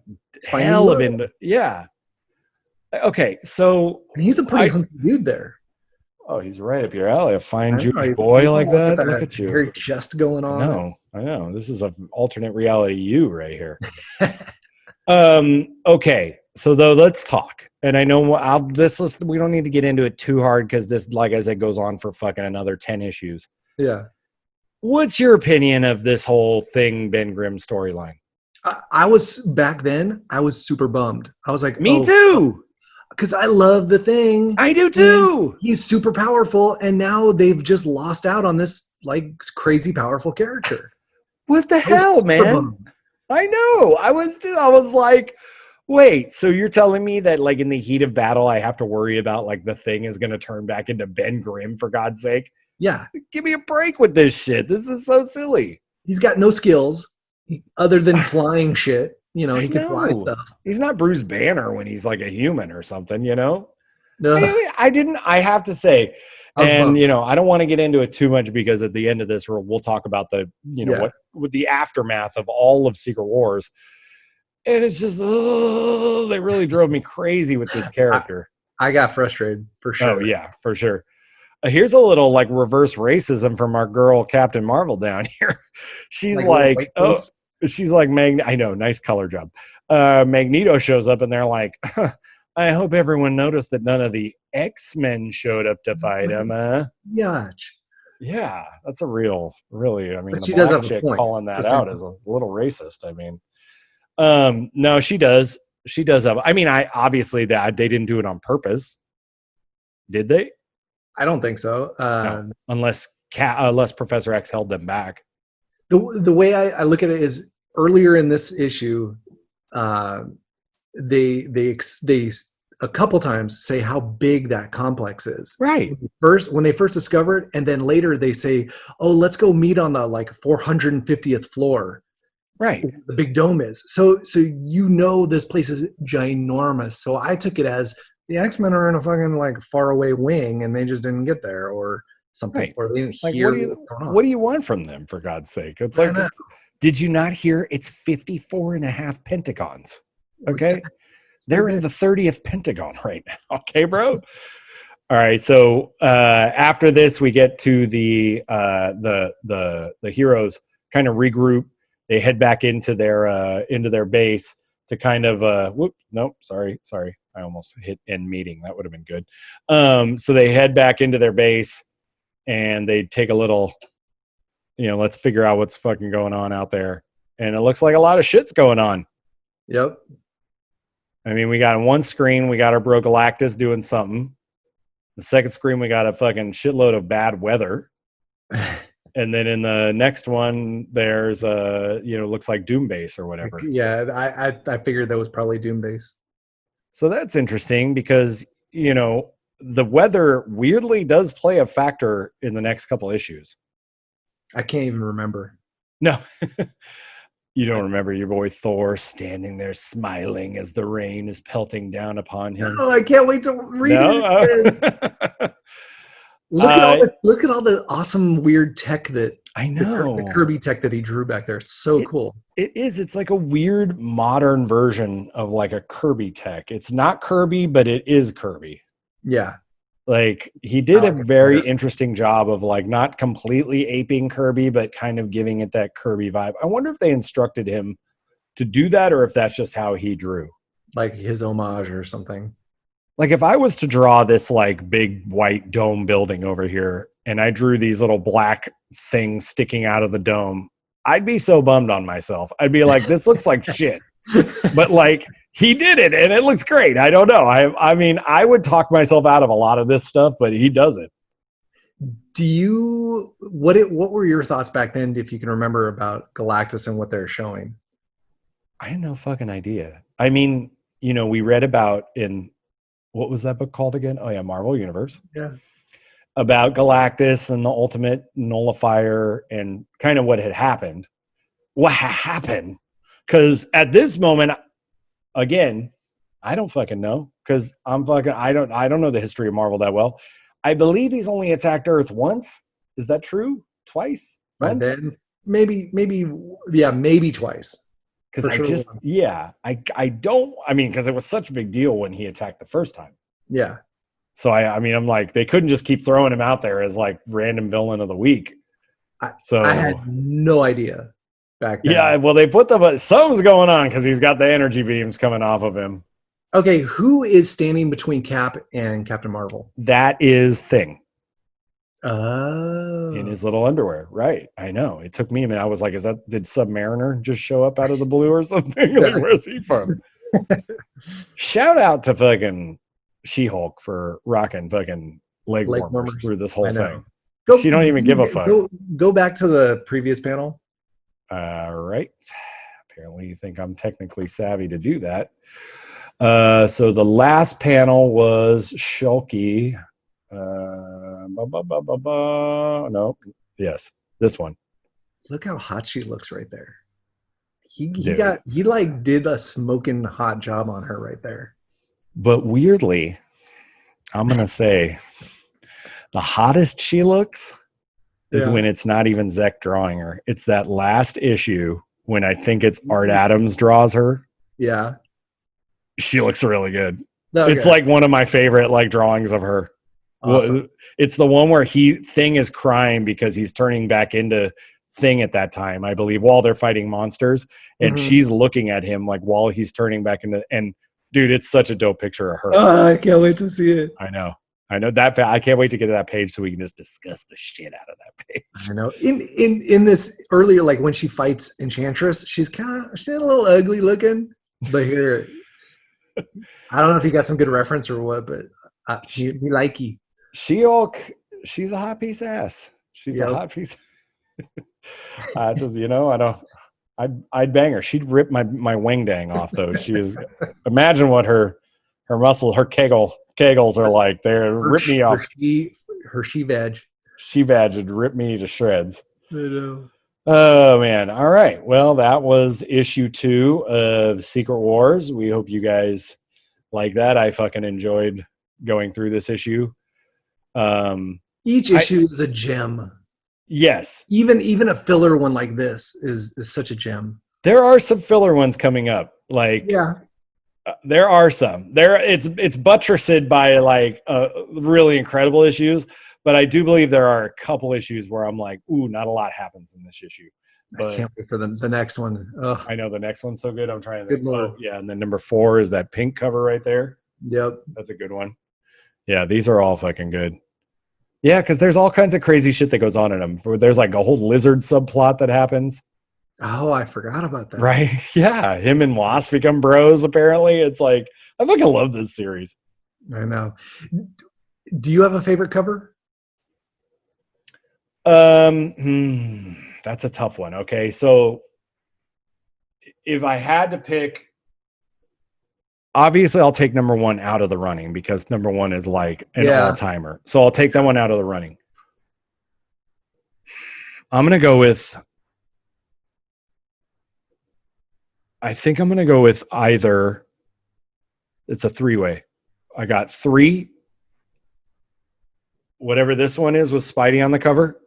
[SPEAKER 1] hell of into, yeah. Okay, so
[SPEAKER 2] he's a pretty hunky dude there.
[SPEAKER 1] Oh, he's right up your alley. A fine Jewish boy like that. Look at you.
[SPEAKER 2] Very chest going on.
[SPEAKER 1] I know. This is an alternate reality you right here. Okay, so though, let's talk. And I know we don't need to get into it too hard because this, like I said, goes on for fucking another 10 issues.
[SPEAKER 2] Yeah.
[SPEAKER 1] What's your opinion of this whole thing, Ben Grimm storyline?
[SPEAKER 2] I was back then. I was super bummed. I was like,
[SPEAKER 1] me too.
[SPEAKER 2] Because I love the Thing.
[SPEAKER 1] I do too.
[SPEAKER 2] He's super powerful, and now they've just lost out on this like crazy powerful character.
[SPEAKER 1] What the hell, man? I know. I was like, wait, so you're telling me that like in the heat of battle, I have to worry about like the Thing is going to turn back into Ben Grimm, for God's sake?
[SPEAKER 2] Yeah.
[SPEAKER 1] Give me a break with this shit. This is so silly.
[SPEAKER 2] He's got no skills other than flying shit. You know, he can fly stuff.
[SPEAKER 1] He's not Bruce Banner when he's like a human or something, you know?
[SPEAKER 2] No.
[SPEAKER 1] I have to say, and you know, I don't want to get into it too much because at the end of this, we'll talk about the, you know, what with the aftermath of all of Secret Wars. And it's just, they really drove me crazy with this character.
[SPEAKER 2] I got frustrated for sure.
[SPEAKER 1] Oh yeah, for sure. Here's a little like reverse racism from our girl Captain Marvel down here. She's like she's like, I know, nice color job. Magneto shows up and they're like, I hope everyone noticed that none of the X-Men showed up to fight him. Yeah, that's a really, I mean,
[SPEAKER 2] but
[SPEAKER 1] the
[SPEAKER 2] she does
[SPEAKER 1] black
[SPEAKER 2] have
[SPEAKER 1] chick
[SPEAKER 2] a point.
[SPEAKER 1] calling that out is a little racist. I mean, no, she does. She does have, I mean, obviously that they didn't do it on purpose. Did they?
[SPEAKER 2] I don't think so.
[SPEAKER 1] No, unless Professor X held them back.
[SPEAKER 2] The way I look at it is earlier in this issue, they a couple times say how big that complex is.
[SPEAKER 1] Right.
[SPEAKER 2] When they first discover it, and then later they say, "Oh, let's go meet on the like 450th floor."
[SPEAKER 1] Right.
[SPEAKER 2] The big dome is. So you know this place is ginormous. So I took it as the X-Men are in a fucking like faraway wing and they just didn't get there or something.
[SPEAKER 1] Right.
[SPEAKER 2] Or they didn't
[SPEAKER 1] like,
[SPEAKER 2] hear
[SPEAKER 1] what do you want from them, for God's sake? It's like, did you not hear it's 54 and a half pentagons? Okay. They're in the 30th pentagon right now. Okay, bro. All right. So after this, we get to the heroes kind of regroup. They head back into their base to kind of sorry. I almost hit end meeting. That would have been good. So they head back into their base and they take a little, let's figure out what's fucking going on out there. And it looks like a lot of shit's going on.
[SPEAKER 2] Yep.
[SPEAKER 1] I mean, we got on one screen, we got our bro Galactus doing something. The second screen, we got a fucking shitload of bad weather. And then in the next one, there's looks like Doom Base or whatever.
[SPEAKER 2] Yeah, I figured that was probably Doom Base.
[SPEAKER 1] So that's interesting because, the weather weirdly does play a factor in the next couple issues.
[SPEAKER 2] I can't even remember.
[SPEAKER 1] No. You don't remember your boy Thor standing there smiling as the rain is pelting down upon him?
[SPEAKER 2] Oh, I can't wait to read it. Look at all the awesome weird tech that
[SPEAKER 1] I
[SPEAKER 2] The
[SPEAKER 1] know.
[SPEAKER 2] Kirby tech that he drew back there. It's so cool.
[SPEAKER 1] It is. It's like a weird modern version of like a Kirby tech. It's not Kirby, but it is Kirby.
[SPEAKER 2] Yeah.
[SPEAKER 1] Like he
[SPEAKER 2] I
[SPEAKER 1] did a
[SPEAKER 2] like it
[SPEAKER 1] very
[SPEAKER 2] better.
[SPEAKER 1] interesting job of like not completely aping Kirby, but kind of giving it that Kirby vibe. I wonder if they instructed him to do that or if that's just how he drew.
[SPEAKER 2] Like his homage or something.
[SPEAKER 1] Like if I was to draw this like big white dome building over here and I drew these little black things sticking out of the dome, I'd be so bummed on myself. I'd be like, this looks like shit. But like he did it and it looks great. I don't know. I mean, I would talk myself out of a lot of this stuff, but he doesn't.
[SPEAKER 2] What were your thoughts back then, if you can remember, about Galactus and what they're showing?
[SPEAKER 1] I had no fucking idea. I mean, we read about in what was that book called again? Oh yeah, Marvel Universe.
[SPEAKER 2] Yeah.
[SPEAKER 1] About Galactus and the ultimate nullifier and kind of what had happened. What happened? Because at this moment, again, I don't fucking know. Because I don't know the history of Marvel that well. I believe he's only attacked Earth once. Is that true? Twice?
[SPEAKER 2] By
[SPEAKER 1] Once?
[SPEAKER 2] then, maybe twice.
[SPEAKER 1] Because because it was such a big deal when he attacked the first time.
[SPEAKER 2] Yeah.
[SPEAKER 1] So I'm like, they couldn't just keep throwing him out there as like random villain of the week.
[SPEAKER 2] I had no idea back then.
[SPEAKER 1] Yeah, well, they put something's going on because he's got the energy beams coming off of him.
[SPEAKER 2] Okay, who is standing between Cap and Captain Marvel?
[SPEAKER 1] That is Thing.
[SPEAKER 2] Oh.
[SPEAKER 1] In his little underwear, right? I know. It took me a minute. I was like, did Submariner just show up out of the blue or something? Like, where's he from? Shout out to fucking She-Hulk for rocking fucking leg warmers through this whole thing. She don't even give a fuck.
[SPEAKER 2] Go back to the previous panel.
[SPEAKER 1] All right. Apparently you think I'm technically savvy to do that. So the last panel was Shulky. No. Yes. This one.
[SPEAKER 2] Look how hot she looks right there. He did a smoking hot job on her right there.
[SPEAKER 1] But weirdly, I'm going to say the hottest she looks is when it's not even Zek drawing her. It's that last issue when I think it's Art Adams draws her.
[SPEAKER 2] Yeah.
[SPEAKER 1] She looks really good.
[SPEAKER 2] Okay.
[SPEAKER 1] It's like one of my favorite like drawings of her. Awesome. It's the one where Thing is crying because he's turning back into Thing at that time, I believe, while they're fighting monsters. And she's looking at him like while he's turning back into, and dude, it's such a dope picture of her.
[SPEAKER 2] I can't wait to see it.
[SPEAKER 1] I know that. I can't wait to get to that page so we can just discuss the shit out of that page.
[SPEAKER 2] I know. In this earlier, like when she fights Enchantress, she's a little ugly looking, but here, I don't know if you got some good reference or what, but he likey.
[SPEAKER 1] She-Hulk, she's a hot piece of ass. She's a hot piece. I'd bang her. She'd rip my wing dang off though. She is. Imagine what her muscle, her kegels are like. They're rip me off.
[SPEAKER 2] Her she-vag.
[SPEAKER 1] She-vag would rip me to shreds.
[SPEAKER 2] I know.
[SPEAKER 1] Oh man. All right. Well, that was issue 2 of Secret Wars. We hope you guys like that. I fucking enjoyed going through this issue.
[SPEAKER 2] Each issue is a gem.
[SPEAKER 1] Yes.
[SPEAKER 2] Even a filler one like this is such a gem.
[SPEAKER 1] There are some filler ones coming up. Like there are some. It's buttressed by like really incredible issues, but I do believe there are a couple issues where I'm like, ooh, not a lot happens in this issue. But
[SPEAKER 2] I can't wait for the next one. Ugh.
[SPEAKER 1] I know the next one's so good. I'm trying to
[SPEAKER 2] think.
[SPEAKER 1] Yeah, and then number 4 is that pink cover right there.
[SPEAKER 2] Yep.
[SPEAKER 1] That's a good one. Yeah, these are all fucking good. Yeah, because there's all kinds of crazy shit that goes on in them. There's like a whole lizard subplot that happens.
[SPEAKER 2] Oh, I forgot about that.
[SPEAKER 1] Right? Yeah, him and Wasp become bros, apparently. It's like, I fucking love this series.
[SPEAKER 2] I know. Do you have a favorite cover?
[SPEAKER 1] That's a tough one. Okay, so if I had to pick, obviously I'll take number 1 out of the running because number 1 is like an all-timer. So I'll take that one out of the running. I'm going to go with, I think I'm going to go with either, it's a 3-way. I got 3, whatever this one is with Spidey on the cover,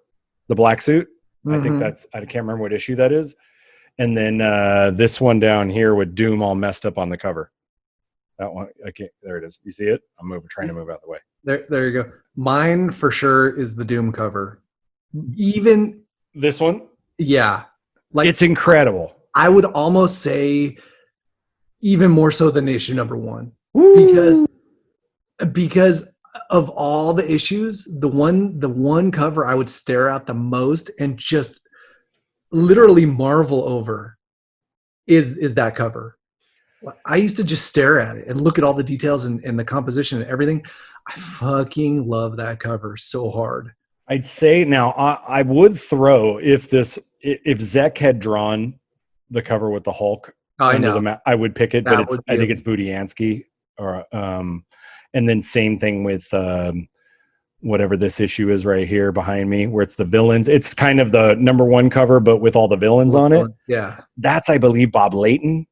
[SPEAKER 1] the black suit. I think that's, I can't remember what issue that is. And then this one down here with Doom all messed up on the cover. That one, I can't, there it is. You see it? I'm trying to move out of the way.
[SPEAKER 2] There you go. Mine for sure is the Doom cover. Even
[SPEAKER 1] this one?
[SPEAKER 2] Yeah.
[SPEAKER 1] Like, it's incredible.
[SPEAKER 2] I would almost say even more so than issue number 1. Woo! Because of all the issues, the one cover I would stare at the most and just literally marvel over is that cover. I used to just stare at it and look at all the details and the composition and everything. I fucking love that cover so hard.
[SPEAKER 1] I'd say now I would throw if Zek had drawn the cover with the Hulk under the map, I would pick it, but I think it's Budiansky or and then same thing with whatever this issue is right here behind me, where it's the villains. It's kind of the number 1 cover, but with all the villains on it.
[SPEAKER 2] Yeah,
[SPEAKER 1] that's, I believe, Bob Layton.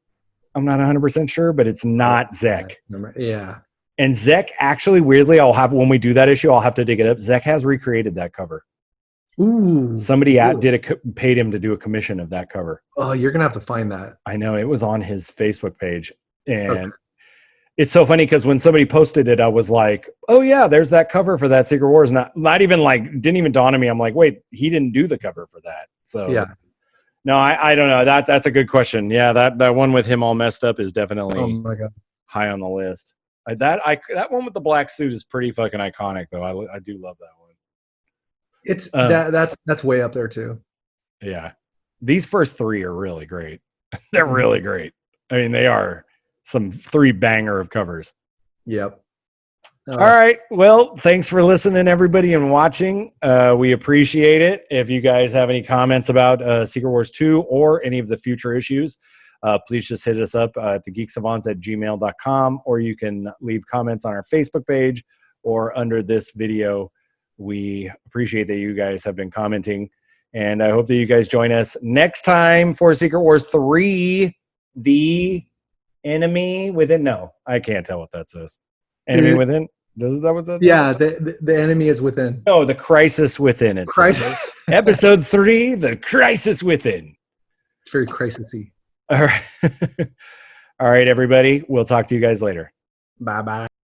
[SPEAKER 1] I'm not 100% sure, but it's not Zek.
[SPEAKER 2] Yeah.
[SPEAKER 1] And Zek, actually, weirdly, when we do that issue, I'll have to dig it up. Zek has recreated that cover.
[SPEAKER 2] Ooh.
[SPEAKER 1] Somebody paid him to do a commission of that cover.
[SPEAKER 2] Oh, you're gonna have to find that.
[SPEAKER 1] I know, it was on his Facebook page, and it's so funny because when somebody posted it, I was like, "Oh yeah, there's that cover for that Secret Wars." Not even like, didn't even dawn on me. I'm like, wait, he didn't do the cover for that. So
[SPEAKER 2] yeah.
[SPEAKER 1] No, I don't know. That's a good question. Yeah, that one with him all messed up is definitely high on the list. That one with the black suit is pretty fucking iconic, though. I do love that one.
[SPEAKER 2] It's that's way up there too.
[SPEAKER 1] Yeah, these first 3 are really great. They're really great. I mean, they are some 3 banger of covers.
[SPEAKER 2] Yep.
[SPEAKER 1] All right. Well, thanks for listening, everybody, and watching. We appreciate it. If you guys have any comments about Secret Wars 2 or any of the future issues, please just hit us up at thegeeksavants@gmail.com, or you can leave comments on our Facebook page or under this video. We appreciate that you guys have been commenting, and I hope that you guys join us next time for Secret Wars 3, The Enemy Within. No, I can't tell what that says. Enemy Within? Is that what that says?
[SPEAKER 2] Yeah, the enemy is within.
[SPEAKER 1] Oh, the Crisis Within. It's episode 3, The Crisis Within.
[SPEAKER 2] It's very crisisy.
[SPEAKER 1] All right. All right, everybody. We'll talk to you guys later.
[SPEAKER 2] Bye-bye.